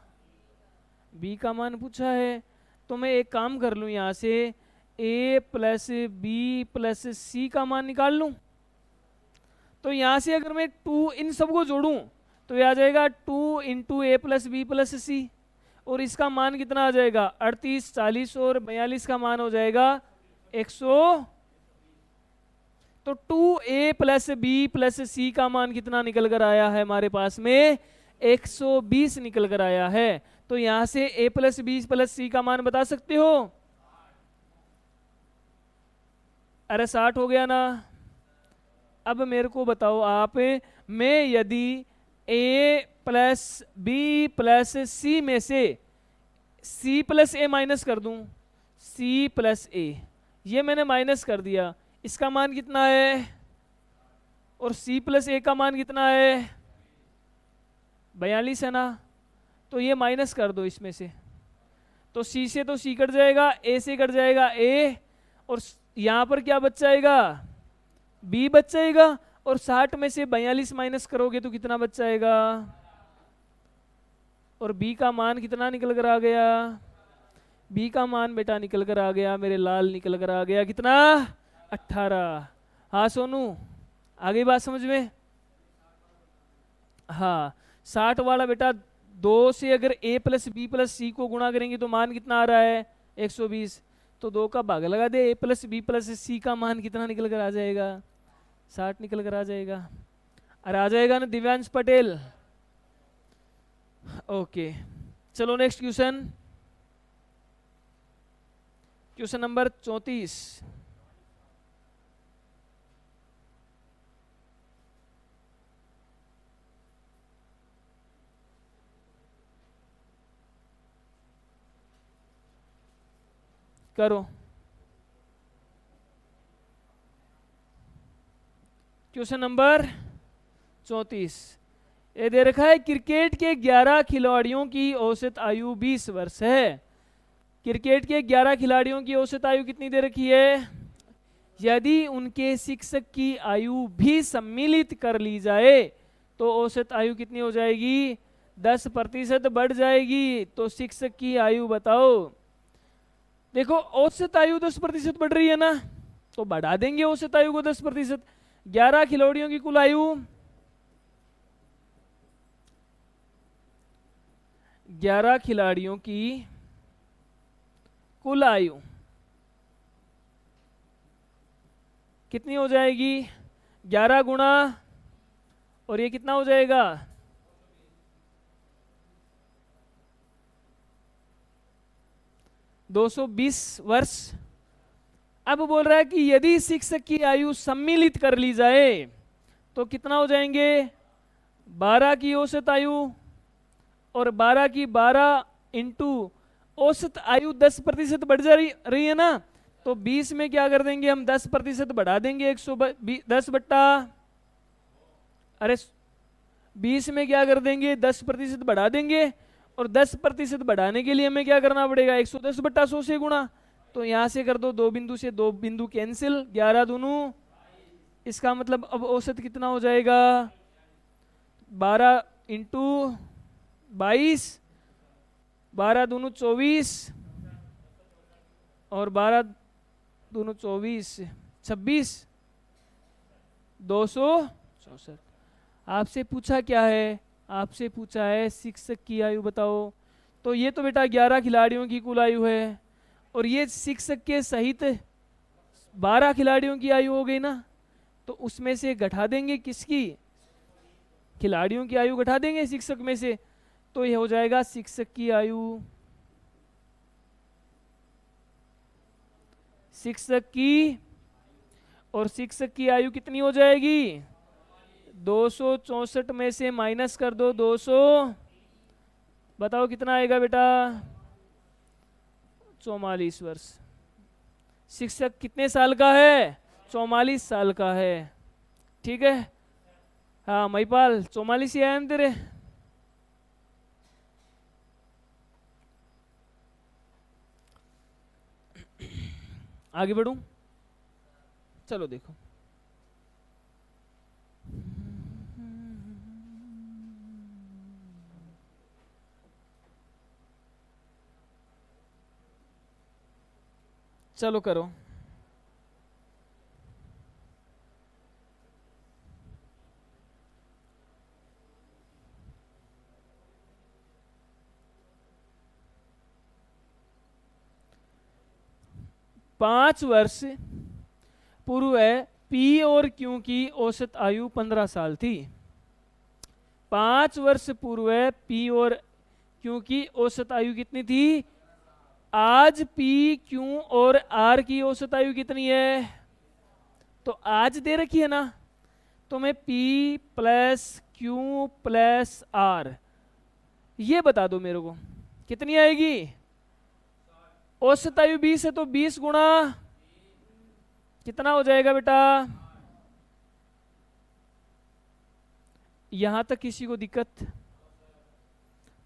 b का मान पूछा है, तो मैं एक काम कर लूं यहां से a प्लस बी प्लस सी का मान निकाल लूं। तो यहां से अगर मैं 2 इन सबको जोड़ूं तो ये आ जाएगा 2 इंटू ए प्लस बी प्लस सी, और इसका मान कितना आ जाएगा 38, 40 और 42 का मान हो जाएगा 100। तो 2a प्लस बी प्लस सी का मान कितना निकल कर आया है हमारे पास में, 120 निकल कर आया है। तो यहां से a प्लस बी प्लस सी का मान बता सकते हो, अरे 60 हो गया ना। अब मेरे को बताओ आप, मैं यदि a प्लस बी प्लस सी में से c प्लस ए माइनस कर दूं, c प्लस ए, ये मैंने माइनस कर दिया, इसका मान कितना है, और c प्लस ए का मान कितना है 42 है ना। तो ये माइनस कर दो इसमें से, तो c से तो c कट जाएगा, a से कट जाएगा a, और यहां पर क्या बच जाएगा b बच जाएगा, और 60 में से 42 माइनस करोगे तो कितना बच जाएगा, और b का मान कितना निकल कर आ गया, b का मान बेटा निकल कर आ गया, मेरे लाल निकल कर आ गया कितना 18। हाँ सोनू, आगे बात समझ में। हाँ 60 वाला बेटा 2 से अगर a प्लस बी प्लस सी को गुणा करेंगे तो मान कितना आ रहा है 120, तो 2 का भाग लगा दे, a प्लस बी प्लस सी का मान कितना निकल कर आ जाएगा 60 निकल कर आ जाएगा। अरे आ जाएगा ना दिव्यांश पटेल। ओके चलो नेक्स्ट क्वेश्चन, क्वेश्चन नंबर 34। करो, क्वेश्चन नंबर 34। ये दे रखा है क्रिकेट के 11 खिलाड़ियों की औसत आयु 20 वर्ष है। क्रिकेट के 11 खिलाड़ियों की औसत आयु कितनी दे रखी है, यदि उनके शिक्षक की आयु भी सम्मिलित कर ली जाए तो औसत आयु कितनी हो जाएगी, 10% बढ़ जाएगी। तो शिक्षक की आयु बताओ। देखो औसत आयु 10% बढ़ रही है ना, तो बढ़ा देंगे औसत आयु को 10%। 11 खिलाड़ियों की कुल आयु, 11 खिलाड़ियों की कुल आयु कितनी हो जाएगी, 11 गुणा, और ये कितना हो जाएगा 220 वर्ष। अब बोल रहा है कि यदि शिक्षक की आयु सम्मिलित कर ली जाए तो कितना हो जाएंगे, 12 की औसत आयु और 12 की 12 इंटू औसत आयु 10% बढ़ जा रही है ना, तो 20 में क्या कर देंगे हम 10% बढ़ा देंगे, 110 बट्टा, अरे 20 में क्या कर देंगे 10% बढ़ा देंगे, और 10% बढ़ाने के लिए हमें क्या करना पड़ेगा 110 बट्टा 100 से गुणा। तो यहां से कर दो, 2 बिंदु से 2 बिंदु कैंसिल, 11 दूनू, इसका मतलब अब औसत कितना हो जाएगा 12 इंटू 22, 12 दूनू 24, और 12 दूनू 24, 26, 264। आपसे पूछा क्या है, आपसे पूछा है शिक्षक की आयु बताओ। तो ये तो बेटा 11 खिलाड़ियों की कुल आयु है, और ये शिक्षक के सहित 12 खिलाड़ियों की आयु हो गई ना, तो उसमें से घटा देंगे किसकी, खिलाड़ियों की आयु घटा देंगे शिक्षक में से, तो ये हो जाएगा शिक्षक की आयु शिक्षक की, और शिक्षक की आयु कितनी हो जाएगी? 264 में से माइनस कर दो 200, बताओ कितना आएगा बेटा? 44 वर्ष। शिक्षक कितने साल का है? 44 साल का है। ठीक है, हाँ महिपाल 44 ही आए ना तेरे। आगे बढ़ूं? चलो देखो, चलो करो। पांच वर्ष पूर्व पी और क्यू की औसत आयु 15 साल थी। 5 वर्ष पूर्व पी और क्यू की औसत आयु कितनी थी? आज पी क्यू और आर की औसत आयु कितनी है? तो आज दे रखी है ना, तो मैं P plus Q plus R, ये बता दो मेरे को कितनी आएगी? औसत आयु 20 है तो 20 गुणा कितना हो जाएगा बेटा? यहां तक किसी को दिक्कत?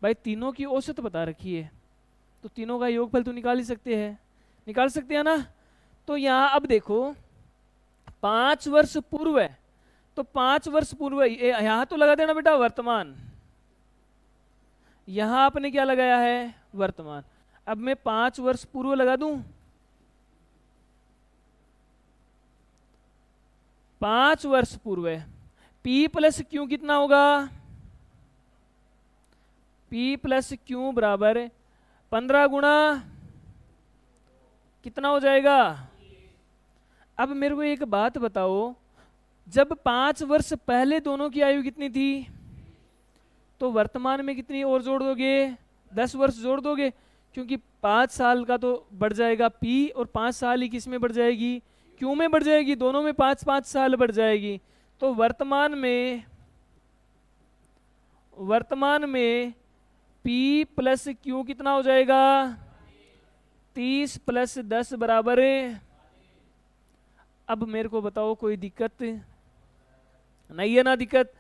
भाई तीनों की औसत बता रखी है तो तीनों का योगफल तो निकाल ही सकते हैं, निकाल सकते हैं ना। तो यहां अब देखो 5 वर्ष पूर्व है, तो 5 वर्ष पूर्व यहां तो लगा देना बेटा वर्तमान, यहां आपने क्या लगाया है? वर्तमान। अब मैं 5 वर्ष पूर्व लगा दूं, 5 वर्ष पूर्व P प्लस क्यू कितना होगा? P प्लस क्यू बराबर 15 गुणा कितना हो जाएगा? अब मेरे को एक बात बताओ, जब 5 वर्ष पहले दोनों की आयु कितनी थी, तो वर्तमान में कितनी और जोड़ दोगे? 10 वर्ष जोड़ दोगे, क्योंकि 5 साल का तो बढ़ जाएगा P और 5 साल ही किस में बढ़ जाएगी? क्यू में बढ़ जाएगी, दोनों में 5-5 साल बढ़ जाएगी। तो वर्तमान में P प्लस क्यू कितना हो जाएगा? 30 प्लस 10 बराबर है। अब मेरे को बताओ कोई दिक्कत नहीं है ना? दिक्कत।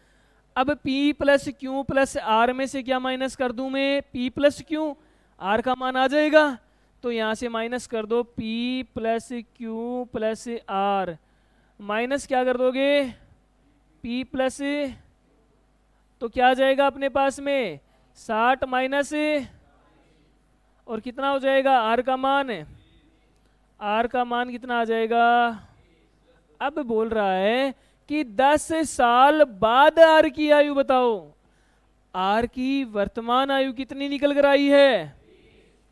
अब P plus Q plus R में से क्या माइनस कर दूं मैं? P प्लस क्यू, आर का मान आ जाएगा, तो यहां से माइनस कर दो P plus Q plus R, minus क्या कर दोगे? P प्लस, तो क्या आ जाएगा अपने पास में? 60 माइनस, और कितना हो जाएगा? आर का मान, आर का मान कितना आ जाएगा? अब बोल रहा है कि 10 साल बाद आर की आयु बताओ। आर की वर्तमान आयु कितनी निकल कर आई है?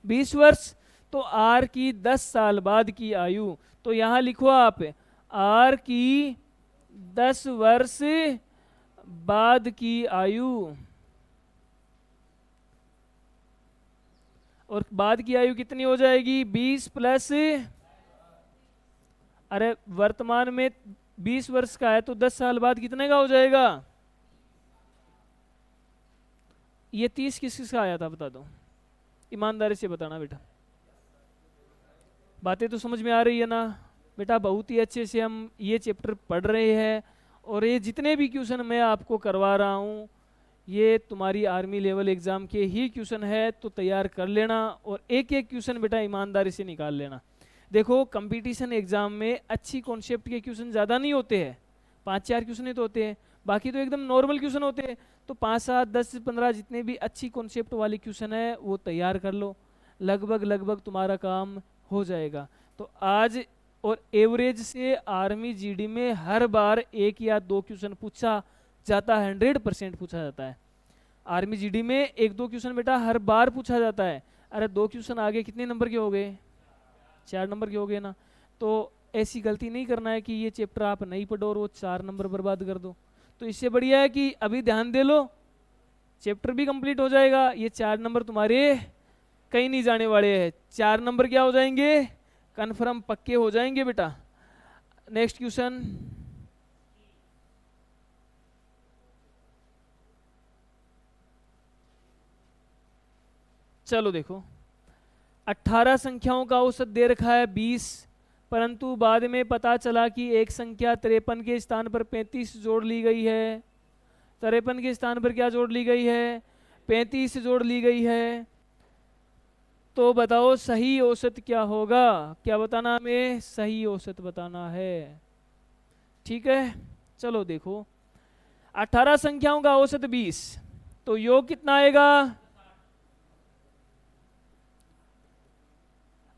20 वर्ष। तो आर की 10 साल बाद की आयु, तो यहां लिखो आप आर की 10 वर्ष बाद की आयु, और बाद की आयु कितनी हो जाएगी? 20 प्लस, अरे वर्तमान में 20 वर्ष का है तो 10 साल बाद कितने का हो जाएगा? ये 30 किस किस का आया था बता दो, ईमानदारी से बताना बेटा। बातें तो समझ में आ रही है ना बेटा? बहुत ही अच्छे से हम ये चैप्टर पढ़ रहे हैं, और ये जितने भी क्वेश्चन मैं आपको करवा रहा हूँ ये तुम्हारी आर्मी लेवल एग्जाम के ही क्वेश्चन है, तो तैयार कर लेना और एक एक क्वेश्चन बेटा ईमानदारी से निकाल लेना। देखो कंपटीशन एग्जाम में अच्छी कॉन्सेप्ट के क्वेश्चन ज़्यादा नहीं होते हैं, 5-4 क्वेश्चन ही तो होते हैं, बाकी तो एकदम नॉर्मल क्वेश्चन होते हैं। तो 5, 7, 10, 15 जितने भी अच्छी कॉन्सेप्ट वाले क्वेश्चन है वो तैयार कर लो, लगभग तुम्हारा काम हो जाएगा। तो आज और एवरेज से आर्मी जीडी में हर बार 1 या 2 क्वेश्चन पूछा जाता है, 100% पूछा जाता है। आर्मी जीडी में 1-2 क्वेश्चन बेटा हर बार पूछा जाता है। अरे 2 क्वेश्चन आगे कितने नंबर के हो गए? 4 नंबर के हो गए ना। तो ऐसी गलती नहीं करना है कि ये चैप्टर आप नहीं पढ़ो और वो 4 नंबर बर्बाद कर दो। तो इससे बढ़िया है कि अभी ध्यान दे लो, चैप्टर भी कंप्लीट हो जाएगा, ये 4 नंबर तुम्हारे कहीं नहीं जाने वाले हैं। 4 नंबर क्या हो जाएंगे? कन्फर्म पक्के हो जाएंगे बेटा। Next question. चलो देखो, 18 संख्याओं का औसत दे रखा है 20, परंतु बाद में पता चला कि एक संख्या 53 के स्थान पर 35 जोड़ ली गई है। 53 के स्थान पर क्या जोड़ ली गई है? 35 जोड़ ली गई है। तो बताओ सही औसत क्या होगा? क्या बताना हमें? सही औसत बताना है। ठीक है, चलो देखो, 18 संख्याओं का औसत 20, तो योग कितना आएगा?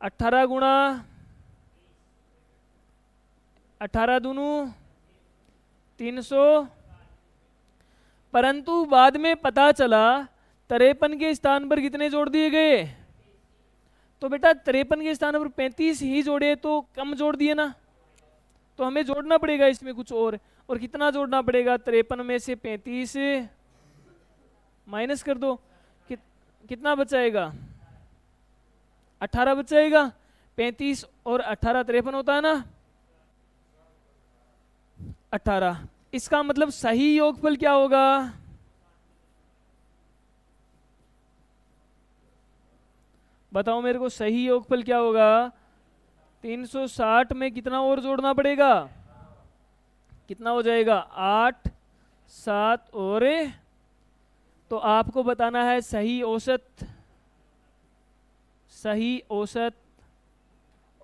18 गुणा 18 दूनू 300, परंतु बाद में पता चला 53 के स्थान पर कितने जोड़ दिए गए? तो बेटा 53 के स्थान पर 35 ही जोड़े, तो कम जोड़ दिए ना, तो हमें जोड़ना पड़ेगा इसमें कुछ और कितना जोड़ना पड़ेगा? 53 में से 35 माइनस कर दो, कितना बचाएगा? 18 बचाएगा। 35 और 18 53 होता है ना, 18। इसका मतलब सही योगफल क्या होगा? बताओ मेरे को, सही योगफल क्या होगा? 360 में कितना और जोड़ना पड़ेगा? कितना हो जाएगा? 8 7 और, तो आपको बताना है सही औसत। सही औसत,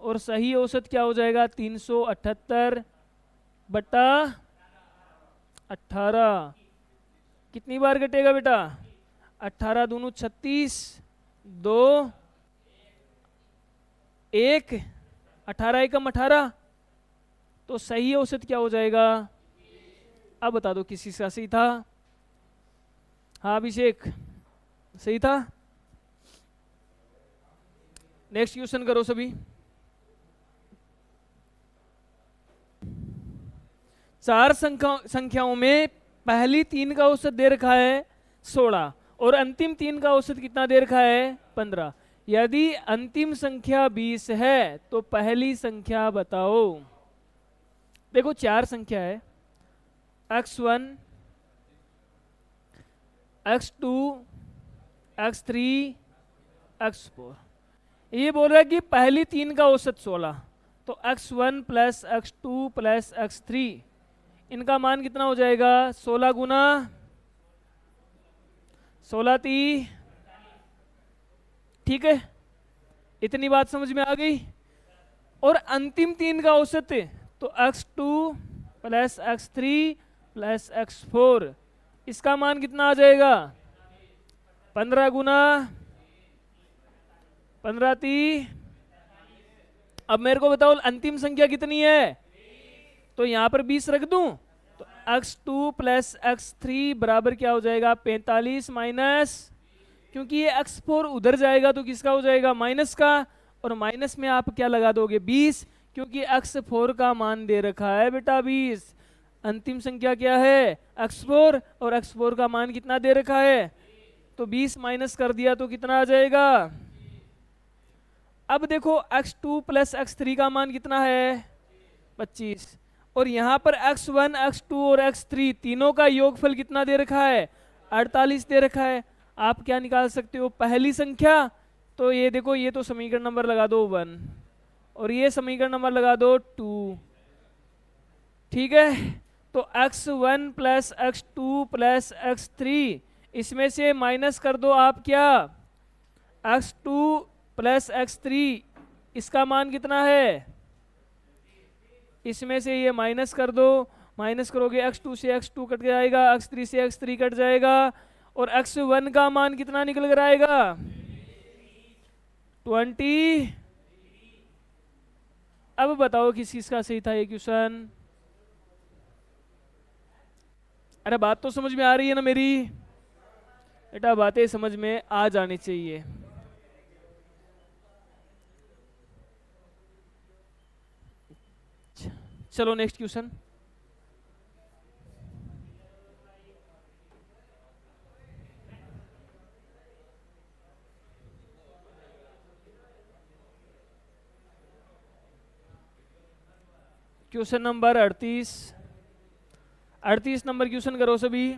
और सही औसत क्या हो जाएगा? 378 बटा 18। कितनी बार कटेगा बेटा? 18 दूनू 36, 2 1, 18 एकम 18, तो सही औसत क्या हो जाएगा? अब बता दो किसी का सही था? हाँ अभिषेक, सही था। नेक्स्ट क्वेश्चन करो सभी। 4 संख्याओं में पहली 3 का औसत दे रखा है 16 और अंतिम 3 का औसत कितना दे रखा है? 15। यदि अंतिम संख्या 20 है तो पहली संख्या बताओ। देखो 4 संख्या है, x1 x2 x3 x4। ये बोल रहा है कि पहली 3 का औसत 16, तो x1 plus x2 plus x3, इनका मान कितना हो जाएगा? 16 गुना 16 30। ठीक है, इतनी बात समझ में आ गई। और अंतिम 3 का औसत है तो x2 plus x3 plus x4, इसका मान कितना आ जाएगा? 15 गुना 15 30। अब मेरे को बताओ अंतिम संख्या कितनी है? तो यहां पर 20 रख दूं, तो x2 प्लस x3 बराबर क्या हो जाएगा? 45 माइनस, क्योंकि ये x4 उधर जाएगा तो किसका हो जाएगा? माइनस का, और माइनस में आप क्या लगा दोगे? 20, क्योंकि x4 का मान दे रखा है बेटा 20। अंतिम संख्या क्या है? x4, और x4 का मान कितना दे रखा है? तो 20 माइनस कर दिया तो कितना आ जाएगा? अब देखो x2 प्लस x3 का मान कितना है? 25। और यहाँ पर x1 x2 और x3 तीनों का योगफल कितना दे रखा है? 48 दे रखा है। आप क्या निकाल सकते हो? पहली संख्या, तो ये देखो, ये तो समीकरण नंबर लगा दो 1, और ये समीकरण नंबर लगा दो 2। ठीक है, तो x1 plus x2 plus x3, इसमें से माइनस कर दो आप क्या? x2 प्लस x3, इसका मान कितना है? इसमें से ये माइनस कर दो, माइनस करोगे x2 से x2 कट जाएगा, x3 से x3 कट जाएगा, और x1 का मान कितना निकल कर आएगा? 20। अब बताओ किस किस का सही था ये क्वेश्चन? अरे बात तो समझ में आ रही है ना मेरी बेटा? बातें समझ में आ जानी चाहिए। चलो next question. Question number 38। 38 number question करो सभी।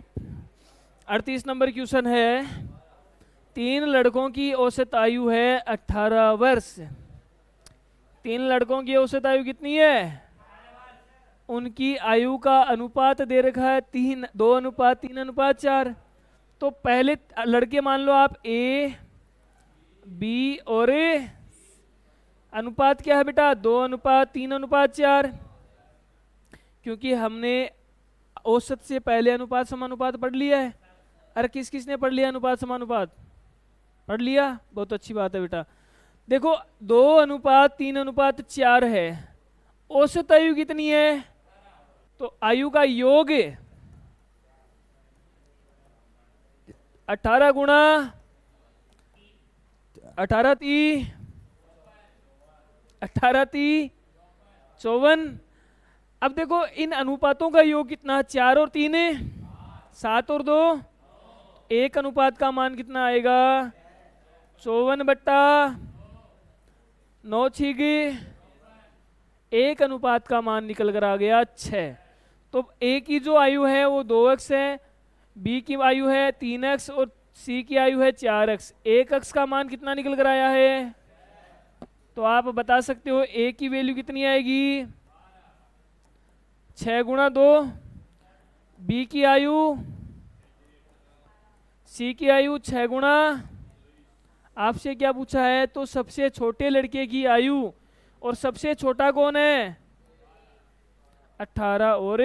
38 नंबर क्वेश्चन है, 3 लड़कों की औसत आयु है 18 वर्ष। 3 लड़कों की औसत आयु कितनी है? उनकी आयु का अनुपात दे रखा है 2:3:4। तो पहले लड़के मान लो आप A, B और A। अनुपात क्या है बेटा? 2:3:4। क्योंकि हमने औसत से पहले अनुपात समानुपात पढ़ लिया है। अरे किस किसने पढ़ लिया अनुपात समानुपात? पढ़ लिया, बहुत अच्छी बात है बेटा। देखो 2:3:4 है, औसत आयु कितनी है? तो आयु का योग 18 गुणा 18 × 54। अब देखो इन अनुपातों का योग कितना? 4 और 3 है, 7 और 2। एक अनुपात का मान कितना आएगा? 54/9 एक अनुपात का मान निकल कर आ गया 6। तो A की जो आयु है वो 2x है, B की आयु है 3x और C की आयु है 4x। एक x का मान कितना निकल कर आया है? तो आप बता सकते हो A की वैल्यू कितनी आएगी? 6 × 2। B की आयु, C की आयु 6 गुणा, आपसे क्या पूछा है? तो सबसे छोटे लड़के की आयु, और सबसे छोटा कौन है? 18 और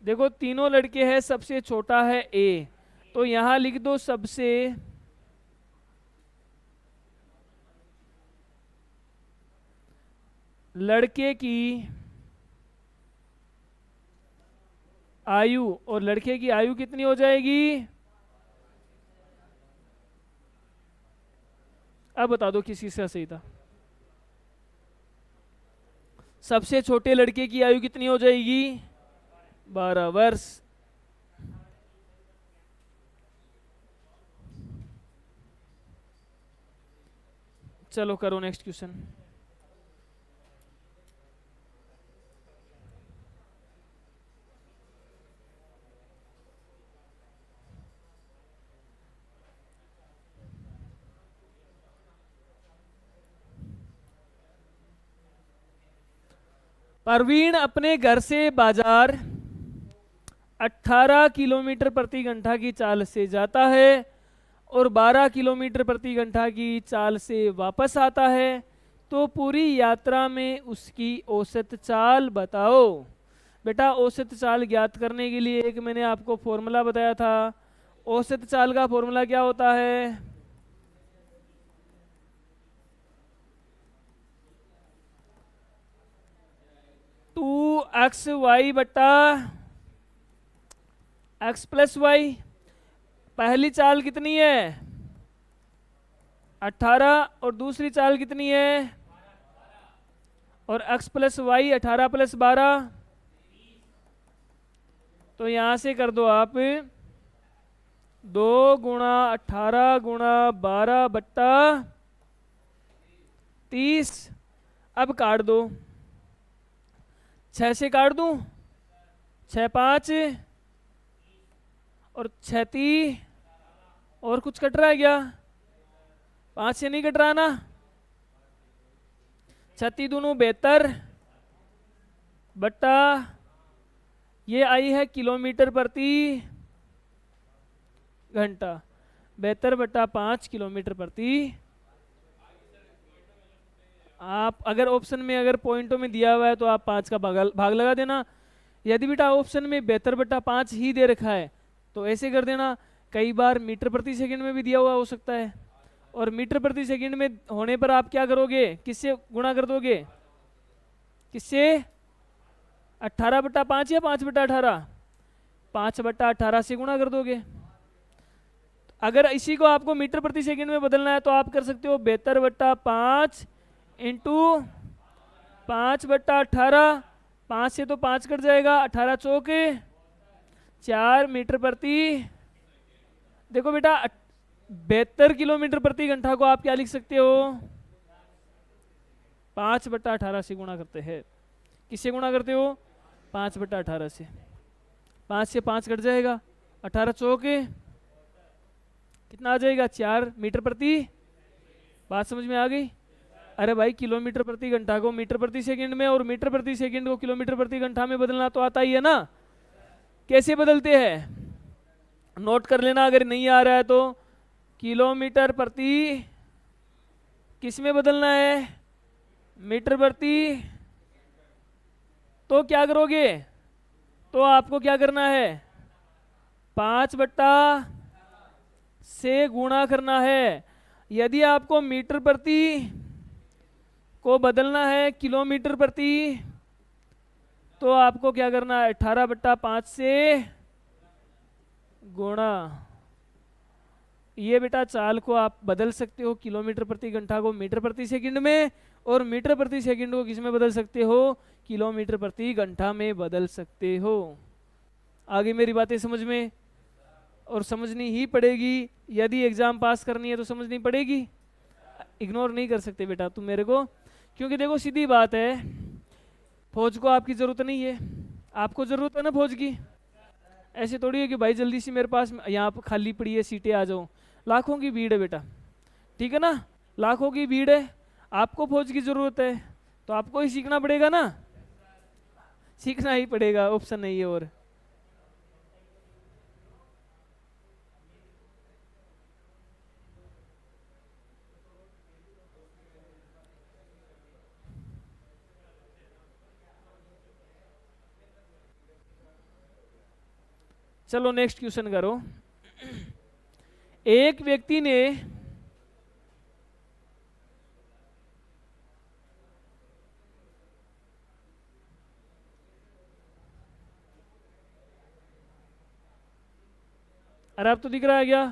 देखो तीनों लड़के हैं, सबसे छोटा है A, तो यहां लिख दो सबसे लड़के की आयु, और लड़के की आयु कितनी हो जाएगी? अब बता दो किसी से सही था। सबसे छोटे लड़के की आयु कितनी हो जाएगी? 12 वर्ष। चलो करो नेक्स्ट क्वेश्चन। परवीन अपने घर से बाजार 18 किलोमीटर प्रति घंटा की चाल से जाता है और 12 किलोमीटर प्रति घंटा की चाल से वापस आता है, तो पूरी यात्रा में उसकी औसत चाल बताओ। बेटा औसत चाल ज्ञात करने के लिए एक मैंने आपको फॉर्मूला बताया था। औसत चाल का फॉर्मूला क्या होता है? 2xy बटा x + y। पहली चाल कितनी है? 18, और दूसरी चाल कितनी है? और x + y 18 + 12, तो यहां से कर दो आप 2 × 18 × 12 बट्टा 30। अब काट दो, 6 से काट दूं, 6 5 और 6 30, और कुछ कट रहा है क्या? 5 से नहीं कट रहा ना? 36 दूनों 72 बट्टा, ये आई है किलोमीटर प्रति घंटा, 72/5 किलोमीटर प्रति। आप अगर ऑप्शन में अगर पॉइंटों में दिया हुआ है तो आप 5 का भाग लगा देना। यदि बेटा ऑप्शन में 72/5 ही दे रखा है तो ऐसे कर देना। कई बार मीटर प्रति सेकंड में भी दिया हुआ हो सकता है, और मीटर प्रति सेकंड में होने पर आप क्या करोगे? किससे गुणा कर दोगे? किससे? 18/5 या 5/18? 5/18 से गुणा कर दोगे। अगर इसी को आपको मीटर प्रति सेकंड में बदलना है तो आप कर सकते हो 72/5 इंटू 5/18। 5 से तो 5 कट जाएगा, 18 चौके 4 मीटर प्रति। देखो बेटा 72 किलोमीटर प्रति घंटा को आप क्या लिख सकते हो? 5/18 से गुणा करते हैं। किससे गुणा करते हो? 5/18 से। 5 से 5 कट जाएगा, 18 चौके कितना आ जाएगा? 4 मीटर प्रति। बात समझ में आ गई? अरे भाई, किलोमीटर प्रति घंटा को मीटर प्रति सेकंड में और मीटर प्रति सेकंड को किलोमीटर प्रति घंटा में बदलना तो आता ही है ना। कैसे बदलते हैं? नोट कर लेना अगर नहीं आ रहा है तो। किलोमीटर प्रति किस में बदलना है? मीटर प्रति। तो क्या करोगे? तो आपको क्या करना है? 5 से गुणा करना है। यदि आपको मीटर प्रति को बदलना है किलोमीटर प्रति, तो आपको क्या करना है? 18/5 से गुणा। ये बेटा चाल को आप बदल सकते हो, किलोमीटर प्रति घंटा को मीटर प्रति सेकंड में, और मीटर प्रति सेकंड को किस में बदल सकते हो? किलोमीटर प्रति घंटा में बदल सकते हो। आगे मेरी बातें समझ में? और समझनी ही पड़ेगी, यदि एग्जाम पास करनी है तो समझनी पड़ेगी। इग्नोर नहीं कर सकते बेटा तुम मेरे को, क्योंकि देखो सीधी बात है, फौज को आपकी ज़रूरत नहीं है, आपको ज़रूरत है ना फौज की। ऐसे थोड़ी है कि भाई जल्दी से मेरे पास यहाँ पर खाली पड़ी है सीटें, आ जाओ। लाखों की भीड़ है बेटा, ठीक है ना, लाखों की भीड़ है। आपको फौज की ज़रूरत है तो आपको ही सीखना पड़ेगा ना, सीखना ही पड़ेगा, ऑप्शन नहीं है। और चलो नेक्स्ट क्वेश्चन करो। एक व्यक्ति ने अरे अब तो दिख रहा है क्या?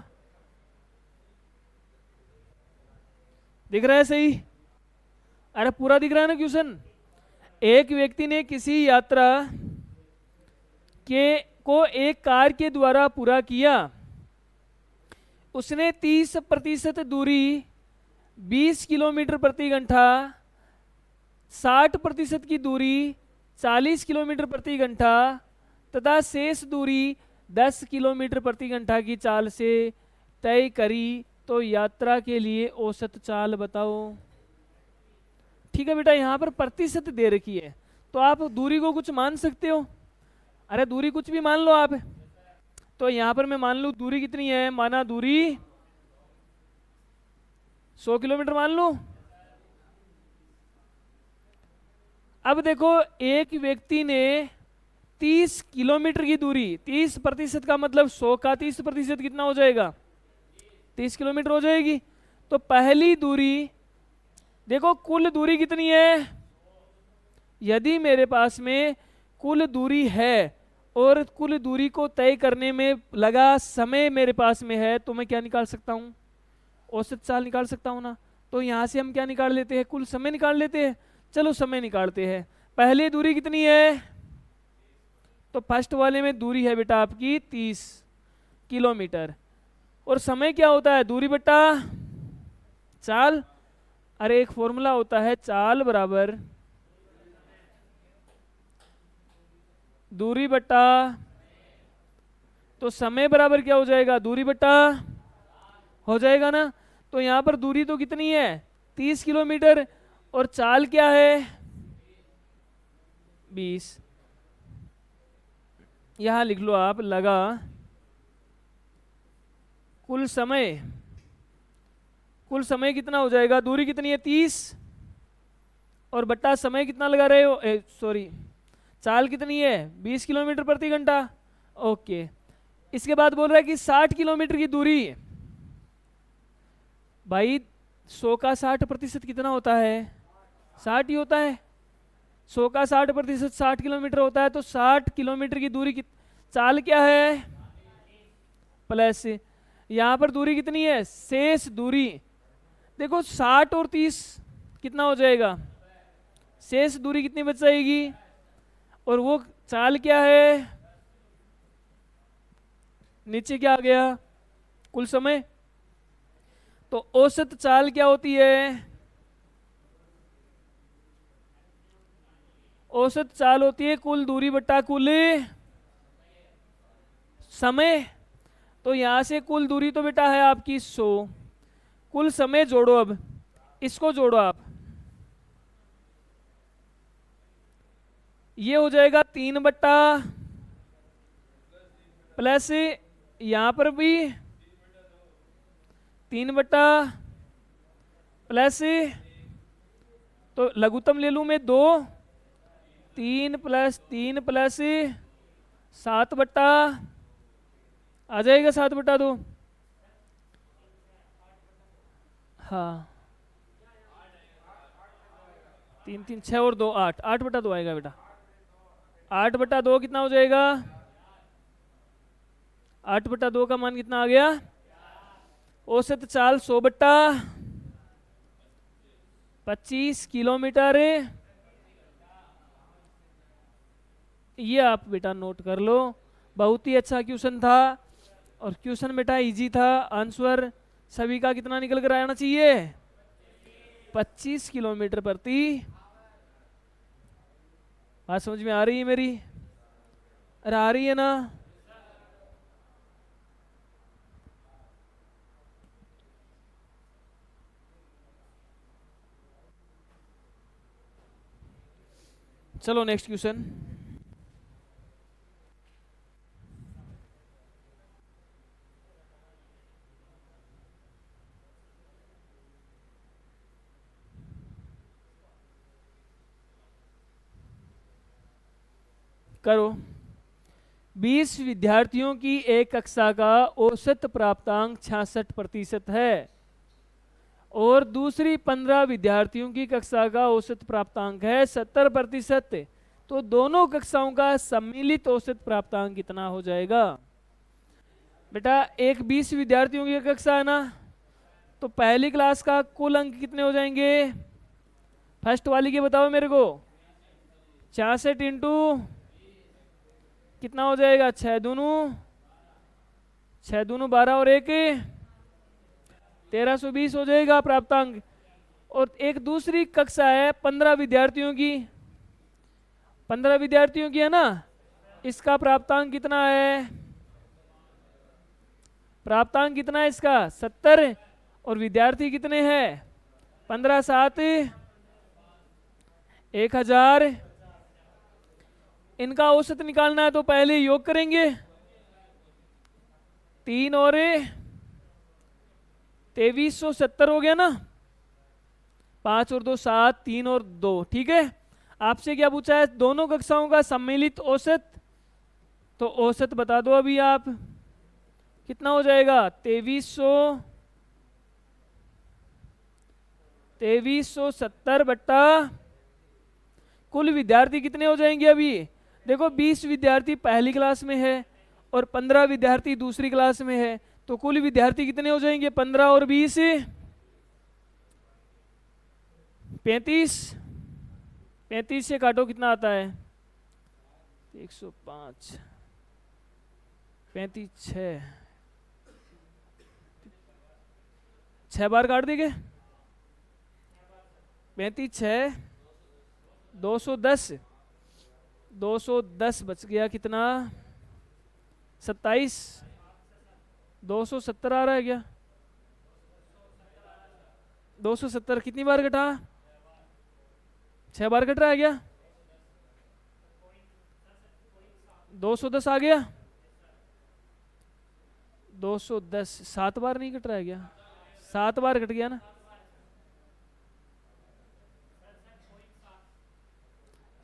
दिख रहा है सही? अरे पूरा दिख रहा है ना क्वेश्चन। एक व्यक्ति ने किसी यात्रा के को एक कार के द्वारा पूरा किया। उसने 30% दूरी 20 किलोमीटर प्रति घंटा, 60% की दूरी 40 किलोमीटर प्रति घंटा तथा शेष दूरी 10 किलोमीटर प्रति घंटा की चाल से तय करी, तो यात्रा के लिए औसत चाल बताओ। ठीक है बेटा, यहाँ पर प्रतिशत दे रखी है तो आप दूरी को कुछ मान सकते हो। अरे दूरी कुछ भी मान लो आप। तो यहाँ पर मैं मान लूँ दूरी कितनी है, माना दूरी 100 किलोमीटर मान लूँ। अब देखो एक व्यक्ति ने 30 किलोमीटर की दूरी, 30% का मतलब 100 का 30% कितना हो जाएगा? 30 किलोमीटर हो जाएगी। तो पहली दूरी देखो, कुल दूरी कितनी है? यदि मेरे पास में कुल दूरी है और कुल दूरी को तय करने में लगा समय मेरे पास में है, तो मैं क्या निकाल सकता हूँ? औसत चाल निकाल सकता हूँ ना। तो यहाँ से हम क्या निकाल लेते हैं? कुल समय निकाल लेते हैं। चलो समय निकालते हैं। पहले दूरी कितनी है? तो फर्स्ट वाले में दूरी है बेटा आपकी 30 किलोमीटर, और समय क्या होता है? दूरी बटा चाल। अरे एक फॉर्मूला होता है, चाल बराबर दूरी बटा, तो समय बराबर क्या हो जाएगा? दूरी बटा हो जाएगा ना। तो यहाँ पर दूरी तो कितनी है? 30 किलोमीटर, और चाल क्या है? 20। यहाँ लिख लो आप, लगा कुल समय। कुल समय कितना हो जाएगा? दूरी कितनी है? 30, और बट्टा समय कितना लगा रहे हो? सॉरी, चाल कितनी है? 20 किलोमीटर प्रति घंटा। ओके, इसके बाद बोल रहा है कि 60 किलोमीटर की दूरी। भाई 100 का 60% कितना होता है? 60 ही होता है। 100 का 60% 60 किलोमीटर होता है। तो 60 किलोमीटर की दूरी की चाल क्या है? प्लस यहाँ पर दूरी कितनी है? शेष दूरी। देखो 60 और 30 कितना हो जाएगा? शेष दूरी कितनी बच जाएगी? और वो चाल क्या है? नीचे क्या आ गया? कुल समय। तो औसत चाल क्या होती है? औसत चाल होती है कुल दूरी बट्टा कुल समय। तो यहां से कुल दूरी तो बेटा है आपकी 100, कुल समय जोड़ो, अब इसको जोड़ो आप, ये हो जाएगा 3 बट्टा प्लस यहां पर भी 3 बट्टा प्लस, तो लघुत्तम ले लूं मैं 2, 3 + 3 + 7 बट्टा, आ जाएगा 7/2। हाँ 3 3 6 और 2 8, 8/2 आएगा बेटा। 8/2 कितना हो जाएगा? 8/2 का मान कितना आ गया? औसत चाल 100/25 किलोमीटर। ये आप बेटा नोट कर लो, बहुत ही अच्छा क्वेश्चन था, और क्वेश्चन बेटा इजी था। आंसर सभी का कितना निकल कर आना चाहिए? 25 किलोमीटर प्रति। बात समझ में आ रही है मेरी? अरे आ रही है ना? चलो नेक्स्ट क्वेश्चन। करो। 20 विद्यार्थियों की एक कक्षा का औसत प्राप्तांक 66% है, और दूसरी 15 विद्यार्थियों की कक्षा का औसत प्राप्तांक है 70%। तो दोनों कक्षाओं का सम्मिलित औसत प्राप्तांक कितना हो जाएगा? बेटा एक 20 विद्यार्थियों की कक्षा है ना, तो पहली क्लास का कुल अंक कितने हो जाएंगे? फर्स्ट वाली के बताओ मेरे को। 66 इंटू कितना हो जाएगा? 6 दूनू 12 और 1 1320 हो जाएगा प्राप्तांक। और एक दूसरी कक्षा है 15 विद्यार्थियों की, 15 विद्यार्थियों की है ना, इसका प्राप्तांक कितना है? प्राप्तांक कितना है इसका? 70। और विद्यार्थी कितने हैं? 15 7 1000। इनका औसत निकालना है तो पहले योग करेंगे, 3 और 2370 हो गया ना, 5 और 2 7, 3 और 2। ठीक है, आपसे क्या पूछा है? दोनों कक्षाओं का सम्मिलित औसत। तो औसत बता दो अभी आप, कितना हो जाएगा? 2370 बट्टा कुल विद्यार्थी कितने हो जाएंगे? अभी देखो 20 विद्यार्थी पहली क्लास में है और 15 विद्यार्थी दूसरी क्लास में है, तो कुल विद्यार्थी कितने हो जाएंगे? 15 और 20 35। 35 से काटो कितना आता है? 105। 35 छह बार काट देंगे। 35 6 210, 210 बच गया कितना? 27। 270 आ रहा है क्या? 270 कितनी बार कटा? 6 बार कट रहा है क्या? 210 आ गया। 210 7 बार नहीं कट रहा है क्या? 7 बार कट गया ना।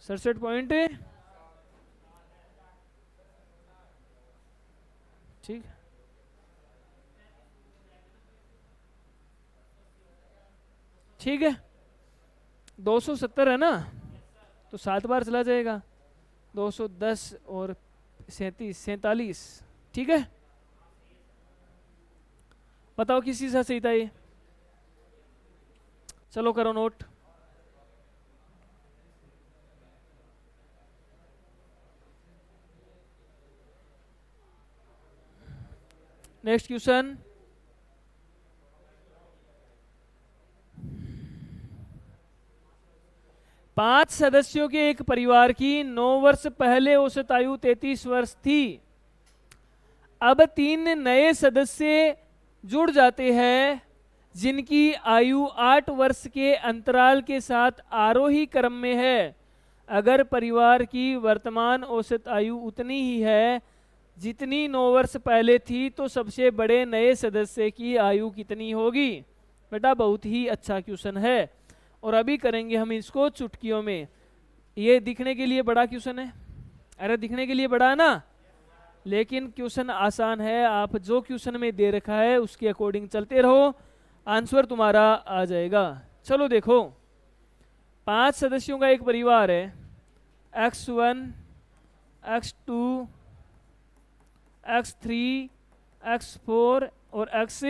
67 पॉइंट। ठीक, ठीक है। 270 है ना, तो 7 बार चला जाएगा। 210 और 47। ठीक है, बताओ किसी से सही था ये? चलो करो नोट। Next question. 5 सदस्यों के एक परिवार की 9 वर्ष पहले औसत आयु 33 वर्ष थी। अब 3 नए सदस्य जुड़ जाते हैं जिनकी आयु 8 वर्ष के अंतराल के साथ आरोही क्रम में है। अगर परिवार की वर्तमान औसत आयु उतनी ही है जितनी 9 वर्ष पहले थी तो सबसे बड़े नए सदस्य की आयु कितनी होगी? बेटा बहुत ही अच्छा क्वेश्चन है और अभी करेंगे हम इसको चुटकियों में। ये दिखने के लिए बड़ा क्वेश्चन है, अरे दिखने के लिए बड़ा है ना, लेकिन क्वेश्चन आसान है। आप जो क्वेश्चन में दे रखा है उसके अकॉर्डिंग चलते रहो, आंसर तुम्हारा आ जाएगा। चलो देखो, 5 सदस्यों का एक परिवार है, x1, x2, x3, x4 और x।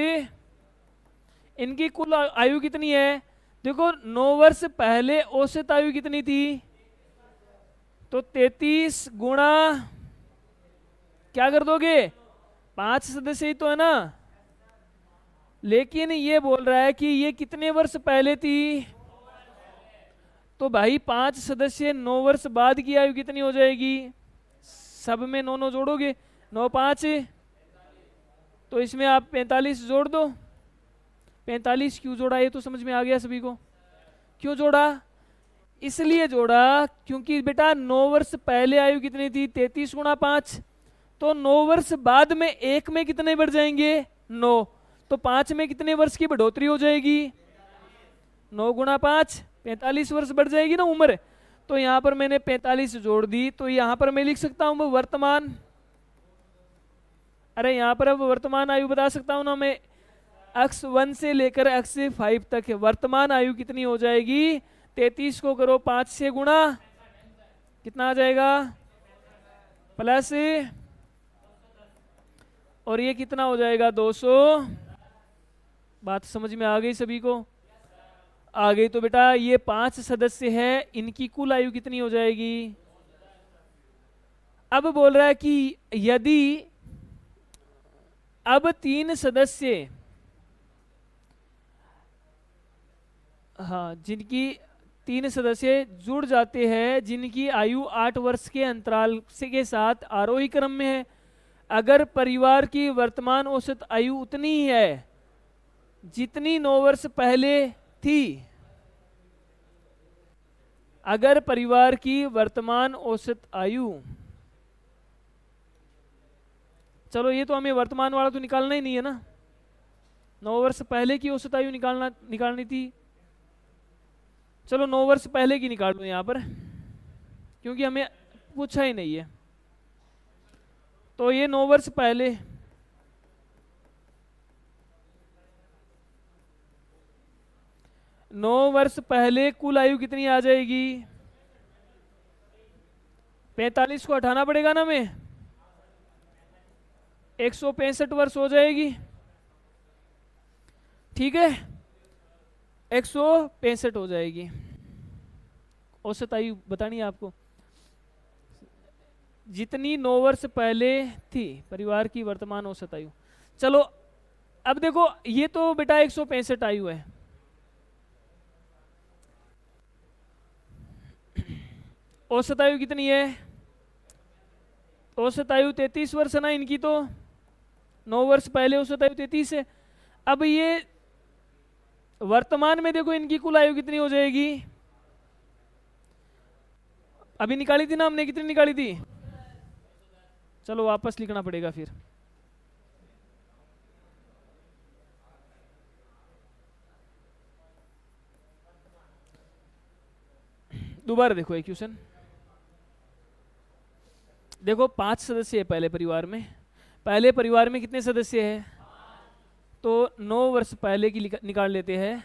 इनकी कुल आयु कितनी है? देखो 9 वर्ष पहले औसत आयु कितनी थी? तो 33 गुणा क्या कर दोगे? 5 सदस्य ही तो है ना, लेकिन ये बोल रहा है कि ये कितने वर्ष पहले थी? तो भाई 5 सदस्य 9 वर्ष बाद की आयु कितनी हो जाएगी? सब में 9 जोड़ोगे, 9 5, तो इसमें आप 45 जोड़ दो। 45 क्यों जोड़ा ये तो समझ में आ गया सभी को। क्यों जोड़ा? इसलिए जोड़ा क्योंकि बेटा 9 वर्ष पहले आयु कितनी थी? 33 गुणा 5, तो 9 वर्ष बाद में एक में कितने बढ़ जाएंगे? 9, तो 5 में कितने वर्ष की बढ़ोतरी हो जाएगी? 9 गुणा 5, 45 वर्ष बढ़ जाएगी ना उम्र। तो यहाँ पर मैंने 45 जोड़ दी, तो यहाँ पर मैं लिख सकता हूँ वर्तमान, अरे यहाँ पर अब वर्तमान आयु बता सकता हूँ ना मैं, x1 से लेकर x5 तक है। वर्तमान आयु कितनी हो जाएगी? 33 को करो 5 से गुणा, कितना आ जाएगा? प्लस, और ये कितना हो जाएगा? 200। बात समझ में आ गई सभी को? आ गई। तो बेटा ये 5 सदस्य है, इनकी कुल आयु कितनी हो जाएगी? अब बोल रहा है कि यदि अब 3 सदस्य, हाँ, जिनकी 3 सदस्य जुड़ जाते हैं जिनकी आयु 8 वर्ष के अंतराल से के साथ आरोही क्रम में है। अगर परिवार की वर्तमान औसत आयु उतनी ही है जितनी 9 वर्ष पहले थी, अगर परिवार की वर्तमान औसत आयु, चलो ये तो हमें वर्तमान वाला तो निकालना ही नहीं है ना, 9 वर्ष पहले की औसत आयु निकालनी थी। चलो 9 वर्ष पहले की निकाल लो यहाँ पर, क्योंकि हमें पूछा ही नहीं है। तो ये 9 वर्ष पहले, कुल आयु कितनी आ जाएगी? 45 को हटाना पड़ेगा ना, हमें 165 वर्ष हो जाएगी। ठीक है, 165 हो जाएगी। औसत आयु बतानी है आपको, जितनी 9 वर्ष पहले थी परिवार की वर्तमान औसत आयु। चलो अब देखो, ये तो बेटा 165 आयु है, औसत आयु कितनी है? औसत आयु 33 वर्ष है ना इनकी, तो 9 वर्ष पहले औसत आयु 33 है। अब ये वर्तमान में देखो इनकी कुल आयु कितनी हो जाएगी? अभी निकाली थी ना हमने, कितनी निकाली थी? चलो वापस लिखना पड़ेगा फिर। दोबारा देखो एक क्वेश्चन। देखो 5 सदस्य है पहले परिवार में, पहले परिवार में कितने सदस्य हैं? तो 9 वर्ष पहले की निकाल लेते हैं।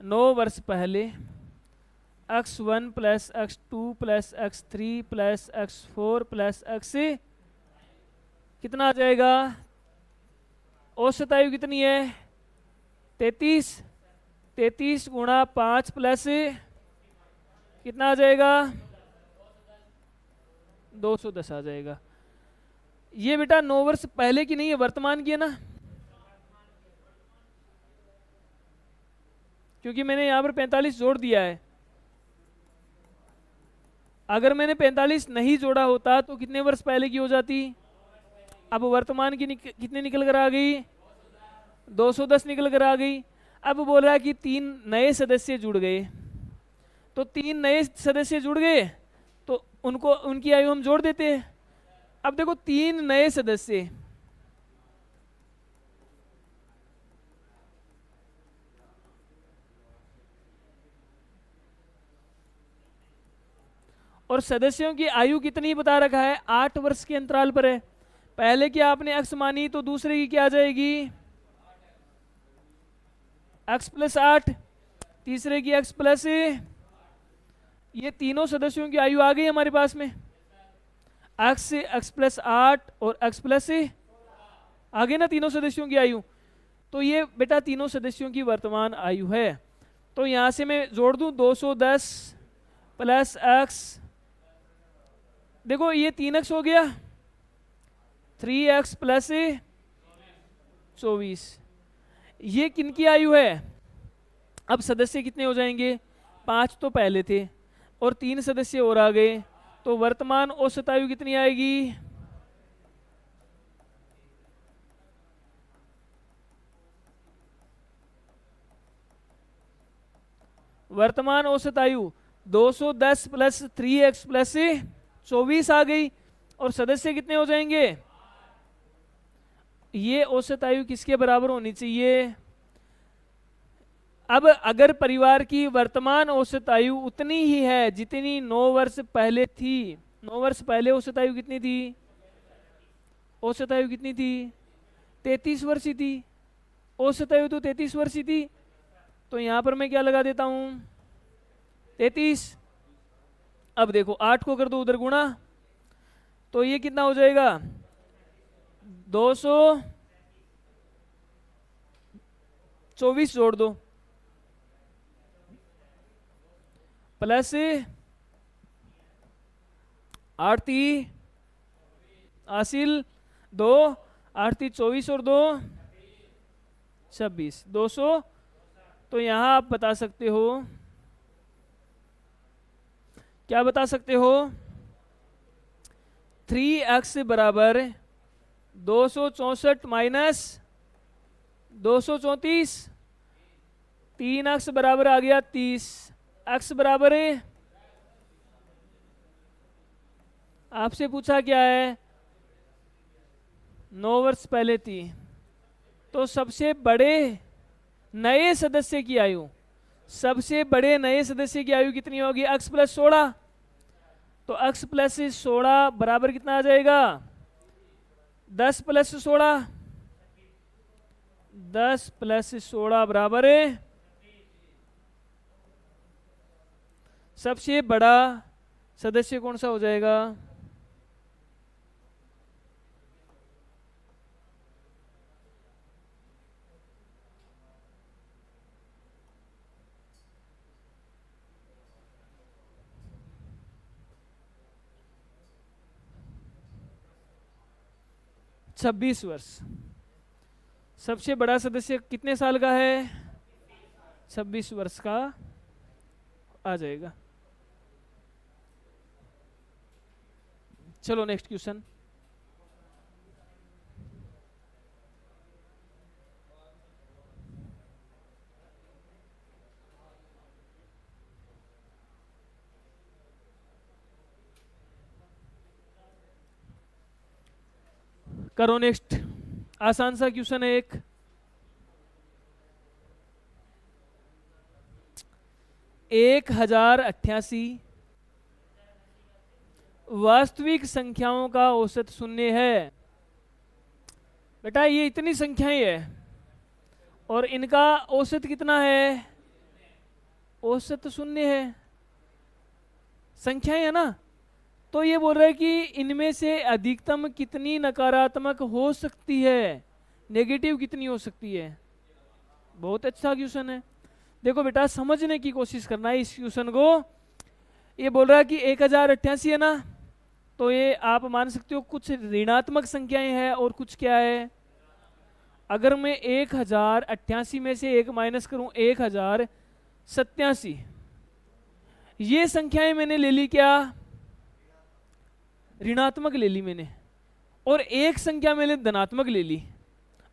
नौ वर्ष पहले x1 plus x2 plus x3 plus x4 plus x, कितना आ जाएगा? औसत आयु कितनी है? 33। 33 गुणा 5 प्लस कितना आ जाएगा? 210 आ जाएगा। ये बेटा 9 वर्ष पहले की नहीं है, वर्तमान की है ना। क्योंकि मैंने यहाँ पर 45 जोड़ दिया है। अगर मैंने 45 नहीं जोड़ा होता तो कितने वर्ष पहले की हो जाती? अब वर्तमान की कितने निकल कर आ गई? 210 निकल कर आ गई। अब बोल रहा है कि 3 नए सदस्य जुड़ गए, तो 3 नए सदस्य जुड़ गए तो उनको उनकी आयु हम जोड़ देते हैं। अब देखो 3 नए सदस्य, और सदस्यों की आयु कितनी बता रखा है? 8 वर्ष के अंतराल पर है। पहले की आपने x मानी तो दूसरे की क्या आ जाएगी? x प्लस 8, तीसरे की x प्लस, ये तीनों सदस्यों की आयु आ गई हमारे पास में। x प्लस 8 और x प्लस आ गए ना तीनों सदस्यों की आयु। तो ये बेटा तीनों सदस्यों की वर्तमान आयु है। तो यहां से मैं जोड़ दूं 210 प्लस x, देखो ये 3x हो गया, 3x प्लस 24, ये किनकी आयु है? अब सदस्य कितने हो जाएंगे? 5 तो पहले थे और 3 सदस्य और आ गए, तो वर्तमान औसत आयु कितनी आएगी? वर्तमान औसत आयु 210 प्लस 3x प्लस 24 आ गई, और सदस्य कितने हो जाएंगे? ये औसत आयु किसके बराबर होनी चाहिए? अब अगर परिवार की वर्तमान औसत आयु उतनी ही है जितनी 9 वर्ष पहले थी, 9 वर्ष पहले औसत आयु कितनी थी? औसत आयु कितनी थी? 33 वर्ष ही थी। औसत आयु तो 33 वर्ष ही थी, तो यहां पर मैं क्या लगा देता हूं? 33। अब देखो 8 को कर दो उधर गुणा, तो ये कितना हो जाएगा? 224 जोड़ दो, प्लस 8 हासिल 2, 8 24 और 2 26, 200। तो यहां आप बता सकते हो, क्या बता सकते हो? 3x बराबर 264 माइनस 234, 3x बराबर आ गया 30, x बराबर है, आपसे पूछा क्या है? 9 वर्ष पहले थी। तो सबसे बड़े नए सदस्य की आयु, सबसे बड़े नए सदस्य की आयु कितनी होगी? x प्लस 16, तो x प्लस 16 बराबर कितना आ जाएगा? 10 प्लस 16, 10 प्लस 16 बराबर है, सबसे बड़ा सदस्य कौन सा हो जाएगा? छब्बीस वर्ष। सबसे बड़ा सदस्य कितने साल का है? 26 वर्ष का आ जाएगा। चलो नेक्स्ट क्वेश्चन। करो नेक्स्ट, आसान सा क्वेश्चन है एक। एक 1088 वास्तविक संख्याओं का औसत शून्य है। बेटा ये इतनी संख्याएं है और इनका औसत कितना है? औसत शून्य है। संख्याएं है ना, तो ये बोल रहा है कि इनमें से अधिकतम कितनी नकारात्मक हो सकती है, नेगेटिव कितनी हो सकती है। बहुत अच्छा क्वेश्चन है। देखो बेटा समझने की कोशिश करना है इस क्वेश्चन को। ये बोल रहा है कि 1088 है ना, तो ये आप मान सकते हो कुछ ऋणात्मक संख्याएं हैं और कुछ क्या है। अगर मैं 1088 में से एक माइनस करूं 1000, 87, ये संख्याएं मैंने ले ली क्या, ऋणात्मक ले ली मैंने, और एक संख्या मैंने धनात्मक ले ली,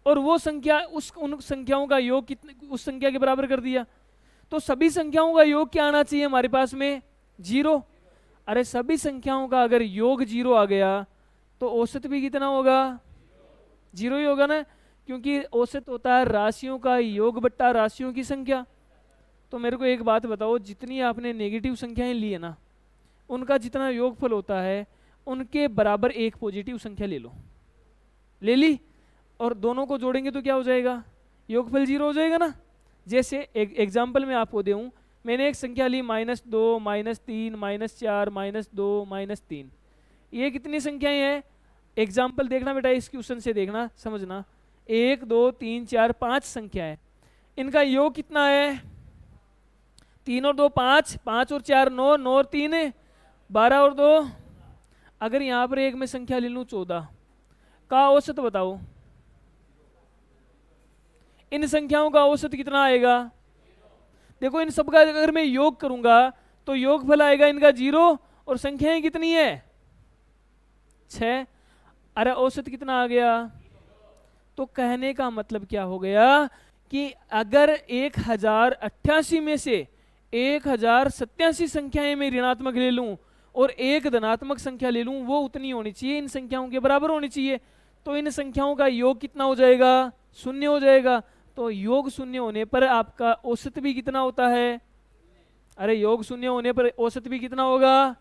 और वो संख्या उन संख्याओं का योग कितने, उस संख्या के बराबर कर दिया। तो सभी संख्याओं का योग क्या आना चाहिए हमारे पास में, 0। अरे सभी संख्याओं का अगर योग 0 आ गया तो औसत भी कितना होगा, 0 ही होगा ना, क्योंकि औसत होता है राशियों का योग बट्टा राशियों की संख्या। तो मेरे को एक बात बताओ, जितनी आपने नेगेटिव संख्याएं ली है ना, उनका जितना योगफल होता है उनके बराबर एक पॉजिटिव संख्या ले लो, ले ली, और दोनों को जोड़ेंगे तो क्या हो जाएगा, योगफल 0 हो जाएगा ना। जैसे एक एग्जाम्पल मैं आपको दूं, मैंने एक संख्या ली -2, -3, -4, -2, -3, ये कितनी संख्याएं हैं, एग्जाम्पल देखना बेटा, इस क्वेश्चन से देखना समझना, 1 2 3 4 5 संख्या है, इनका योग कितना है, 3 और 2 5, 5 और 4 9, 9 और 3 12 और 2, अगर यहाँ पर एक में संख्या ले लूँ 14 का औसत बताओ, इन संख्याओं का औसत कितना आएगा, देखो इन सब का अगर मैं योग करूंगा तो योगफल आएगा इनका 0, और संख्याएं कितनी है 6, अरे औसत कितना आ गया। तो कहने का मतलब क्या हो गया कि अगर 1088 में से 1087 संख्याएं मैं ऋणात्मक ले लूं और एक धनात्मक संख्या ले लूं, वो उतनी होनी चाहिए, इन संख्याओं के बराबर होनी चाहिए। तो इन संख्याओं का योग कितना हो जाएगा, 0 हो जाएगा। तो योग 0 होने पर आपका औसत भी कितना होता है, अरे योग 0 होने पर औसत भी कितना होगा,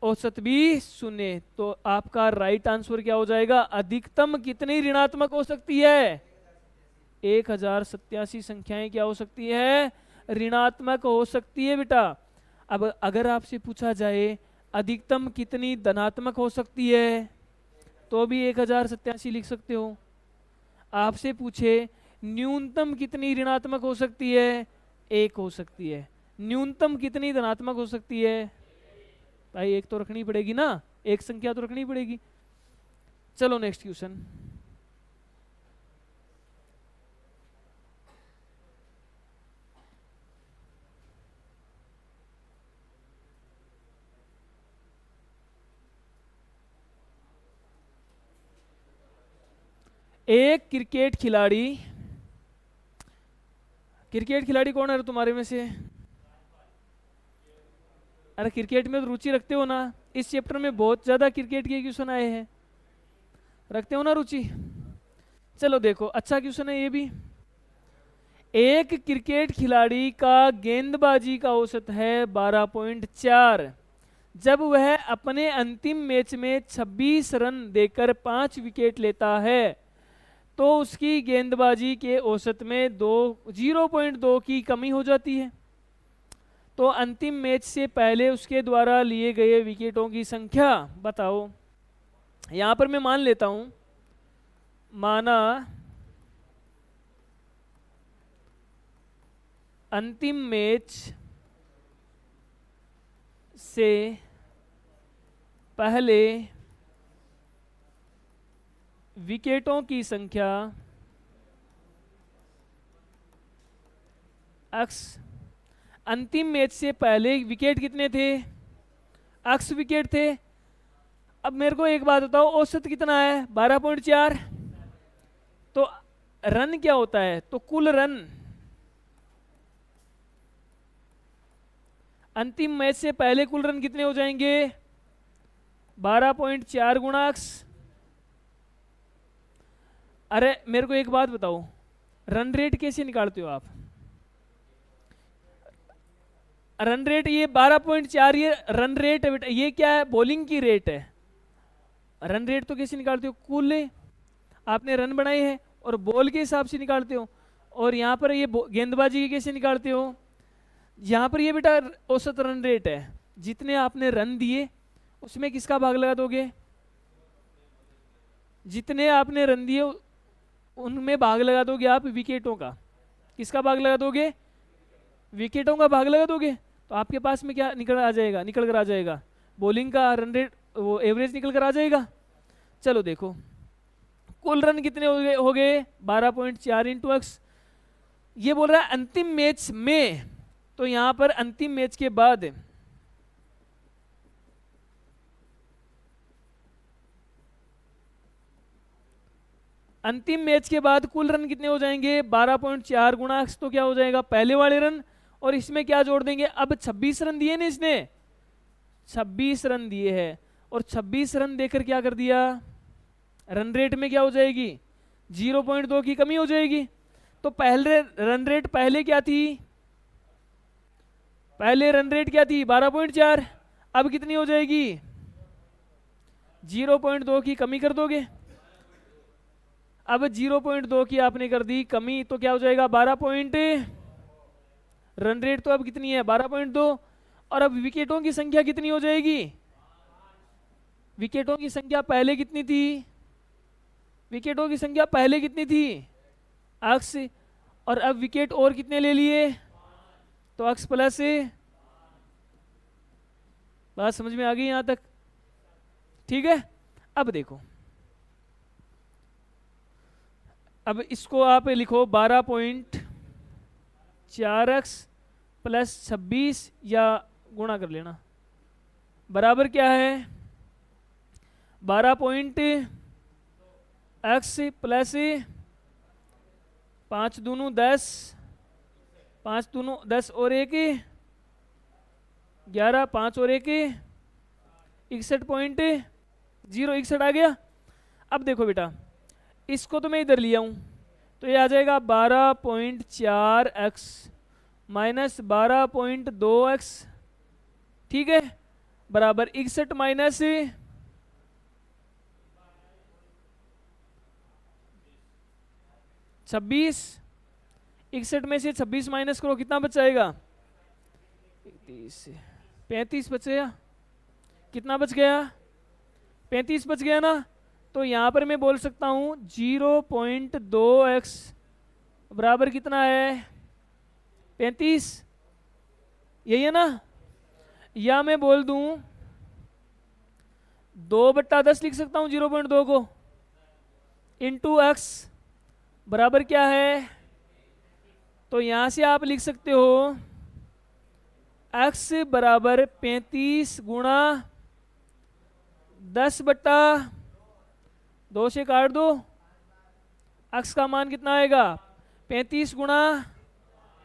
औसत भी 0। तो आपका राइट आंसर क्या हो जाएगा, अधिकतम कितनी ऋणात्मक हो सकती है, 1087 संख्याएं क्या हो सकती है, ऋणात्मक हो सकती है बेटा। अब अगर आपसे पूछा जाए अधिकतम कितनी धनात्मक हो सकती है, तो भी 1087 लिख सकते हो। आपसे पूछे न्यूनतम कितनी ऋणात्मक हो सकती है, 1 हो सकती है। न्यूनतम कितनी धनात्मक हो सकती है, भाई 1 तो रखनी पड़ेगी ना, एक संख्या तो रखनी पड़ेगी। चलो नेक्स्ट क्वेश्चन। एक क्रिकेट खिलाड़ी कौन है तुम्हारे में से, अरे क्रिकेट में तो रुचि रखते हो ना, इस चैप्टर में बहुत ज्यादा क्रिकेट के क्वेश्चन आए हैं, रखते हो ना रुचि। चलो देखो अच्छा क्वेश्चन है ये भी। एक क्रिकेट खिलाड़ी का गेंदबाजी का औसत है 12.4, जब वह अपने अंतिम मैच में 26 रन देकर 5 विकेट लेता है तो उसकी गेंदबाजी के औसत में 0.2 की कमी हो जाती है। तो अंतिम मैच से पहले उसके द्वारा लिए गए विकेटों की संख्या बताओ। यहां पर मैं मान लेता हूं, माना अंतिम मैच से पहले विकेटों की संख्या x, अंतिम मैच से पहले विकेट कितने थे, x विकेट थे। अब मेरे को एक बात बताओ, औसत कितना है 12.4, तो रन क्या होता है, तो कुल रन अंतिम मैच से पहले कुल रन कितने हो जाएंगे, 12.4 गुणा x। अरे मेरे को एक बात बताओ, रन रेट कैसे निकालते हो आप, रन रेट ये 12.4 ये रन रेट है बेटा, ये क्या है, बॉलिंग की रेट है। रन रेट तो कैसे निकालते हो, कुल आपने रन बनाए हैं और बॉल के हिसाब से निकालते हो। और यहाँ पर ये गेंदबाजी के कैसे निकालते हो, यहाँ पर ये बेटा औसत रन रेट है, जितने आपने रन दिए उसमें किसका भाग लगा दोगे, जितने आपने रन दिए उनमें भाग लगा दोगे आप विकेटों का, किसका भाग लगा दोगे, विकेटों का भाग लगा दोगे। तो आपके पास में क्या निकल कर आ जाएगा, बॉलिंग का रन रेट वो एवरेज निकल कर आ जाएगा। चलो देखो कुल रन कितने हो गए 12.4 इंटू एक्स, ये बोल रहा है अंतिम मैच में, तो यहां पर अंतिम मैच के बाद अंतिम मैच के बाद कुल रन कितने हो जाएंगे 12.4 गुणा x, तो क्या हो जाएगा पहले वाले रन, और इसमें क्या जोड़ देंगे, अब 26 रन दिए ना इसने, 26 रन दिए हैं, और 26 रन देकर क्या कर दिया, रन रेट में क्या हो जाएगी 0.2 की कमी हो जाएगी। तो पहले रन रेट पहले क्या थी, पहले रन रेट क्या थी 12.4, अब कितनी हो जाएगी 0.2 की कमी कर दोगे। अब 0.2 की आपने कर दी कमी, तो क्या हो जाएगा 12 पॉइंट, रन रेट तो अब कितनी है 12.2, और अब विकेटों की संख्या कितनी हो जाएगी, विकेटों की संख्या पहले कितनी थी, विकेटों की संख्या पहले कितनी थी अक्स, और अब विकेट और कितने ले लिए, तो अक्स प्लस, बात समझ में आ गई यहां तक, ठीक है। अब देखो, अब इसको आप लिखो 12.4x प्लस 26 या गुणा कर लेना, बराबर क्या है 12.x प्लस 5 दूनों 10, 5 दूनों 10 और 1 11, 5 और 1 61.061 आ गया। अब देखो बेटा, इसको तो मैं इधर लिया हूं, तो ये आ जाएगा 12.4x माइनस 12.2x, ठीक है, बराबर 61 माइनस 26, 61 में से 26 माइनस करो कितना बच जाएगा 35 बच गया, कितना बच गया 35 बच गया ना। तो यहां पर मैं बोल सकता हूं 0.2x बराबर कितना है 35, यही है ना, या मैं बोल दूं 2/10 लिख सकता हूं 0.2 को, इंटू एक्स बराबर क्या है, तो यहां से आप लिख सकते हो x बराबर 35 गुणा 10/2 से काट दो, x का मान कितना आएगा 35 गुणा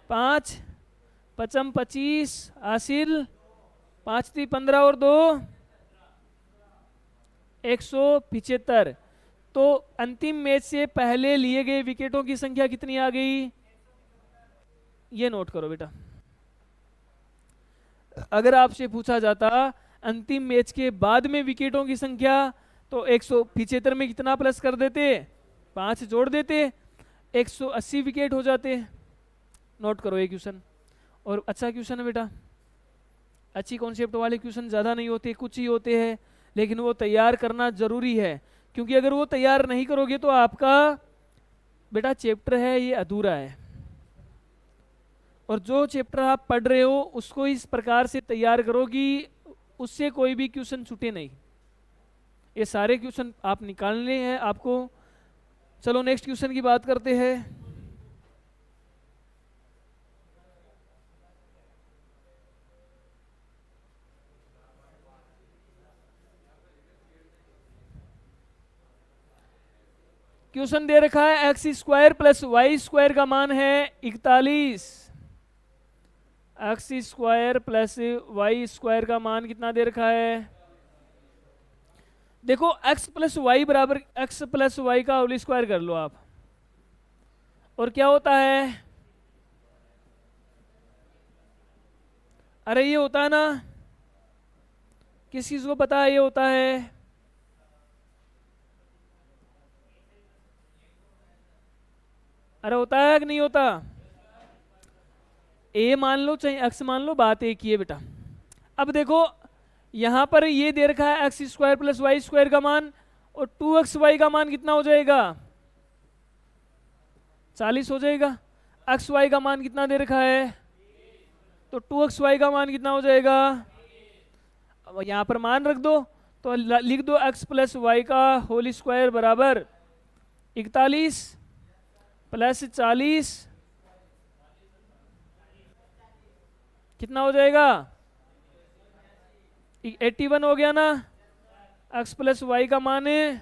5, 5 25 हासिल 5 3 15 और 2 175। तो अंतिम मैच से पहले लिए गए विकेटों की संख्या कितनी आ गई, ये नोट करो बेटा। अगर आपसे पूछा जाता अंतिम मैच के बाद में विकेटों की संख्या, तो 175 में कितना प्लस कर देते 5 जोड़ देते, 180 विकेट हो जाते। नोट करो ये क्वेश्चन, और अच्छा क्वेश्चन है बेटा, अच्छी कॉन्सेप्ट वाले क्वेश्चन ज़्यादा नहीं होते, कुछ ही होते हैं, लेकिन वो तैयार करना ज़रूरी है, क्योंकि अगर वो तैयार नहीं करोगे तो आपका बेटा चैप्टर है ये अधूरा है। और जो चैप्टर आप पढ़ रहे हो उसको इस प्रकार से तैयार करो कि उससे कोई भी क्वेश्चन छूटे नहीं, ये सारे क्वेश्चन आप निकालने हैं आपको। चलो नेक्स्ट क्वेश्चन की बात करते हैं। क्वेश्चन दे रखा है X square plus Y square का मान है 41, X square plus Y square का मान कितना दे रखा है, देखो x प्लस वाई बराबर x प्लस वाई का होल स्क्वायर कर लो आप, और क्या होता है, अरे ये होता है ना, किस चीज को पता है ये होता है, अरे होता है कि नहीं होता, a मान लो चाहे x मान लो, बात एक ही है बेटा। अब देखो यहां पर ये दे रखा है X square plus Y square का मान, और 2xy का मान कितना हो जाएगा 40 हो जाएगा। xy का मान कितना दे रखा है, तो 2xy का मान कितना हो जाएगा, अब यहां पर मान रख दो, तो लिख दो x प्लस वाई का होल स्क्वायर बराबर 41 प्लस 40 कितना हो जाएगा? 81 हो गया ना। x प्लस वाई का मान है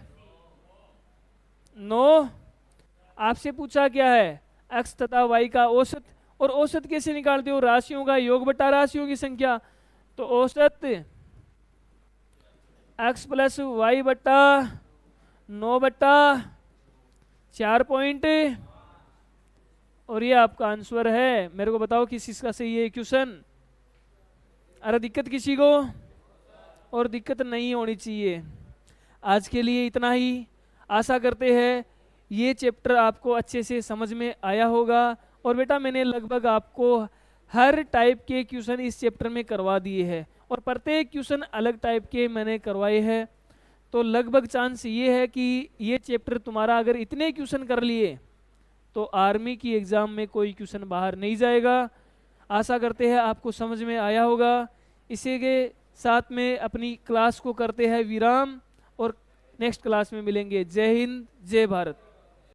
9। आपसे पूछा क्या है? x तथा y का औसत। और औसत कैसे निकालते हो? राशियों का योग बटा राशियों की संख्या। तो औसत x प्लस वाई बटा 9 बटा 4 पॉइंट। और ये आपका आंसर है। मेरे को बताओ किस चीज का सही है क्वेश्चन? अरे दिक्कत किसी को? और दिक्कत नहीं होनी चाहिए। आज के लिए इतना ही। आशा करते हैं ये चैप्टर आपको अच्छे से समझ में आया होगा। और बेटा मैंने लगभग आपको हर टाइप के क्वेश्चन इस चैप्टर में करवा दिए हैं, और प्रत्येक क्वेश्चन अलग टाइप के मैंने करवाए हैं। तो लगभग चांस ये है कि ये चैप्टर तुम्हारा अगर इतने क्वेश्चन कर लिए तो आर्मी की एग्ज़ाम में कोई क्वेश्चन बाहर नहीं जाएगा। आशा करते हैं आपको समझ में आया होगा। इसी के साथ में अपनी क्लास को करते हैं विराम, और नेक्स्ट क्लास में मिलेंगे। जय हिंद, जय भारत।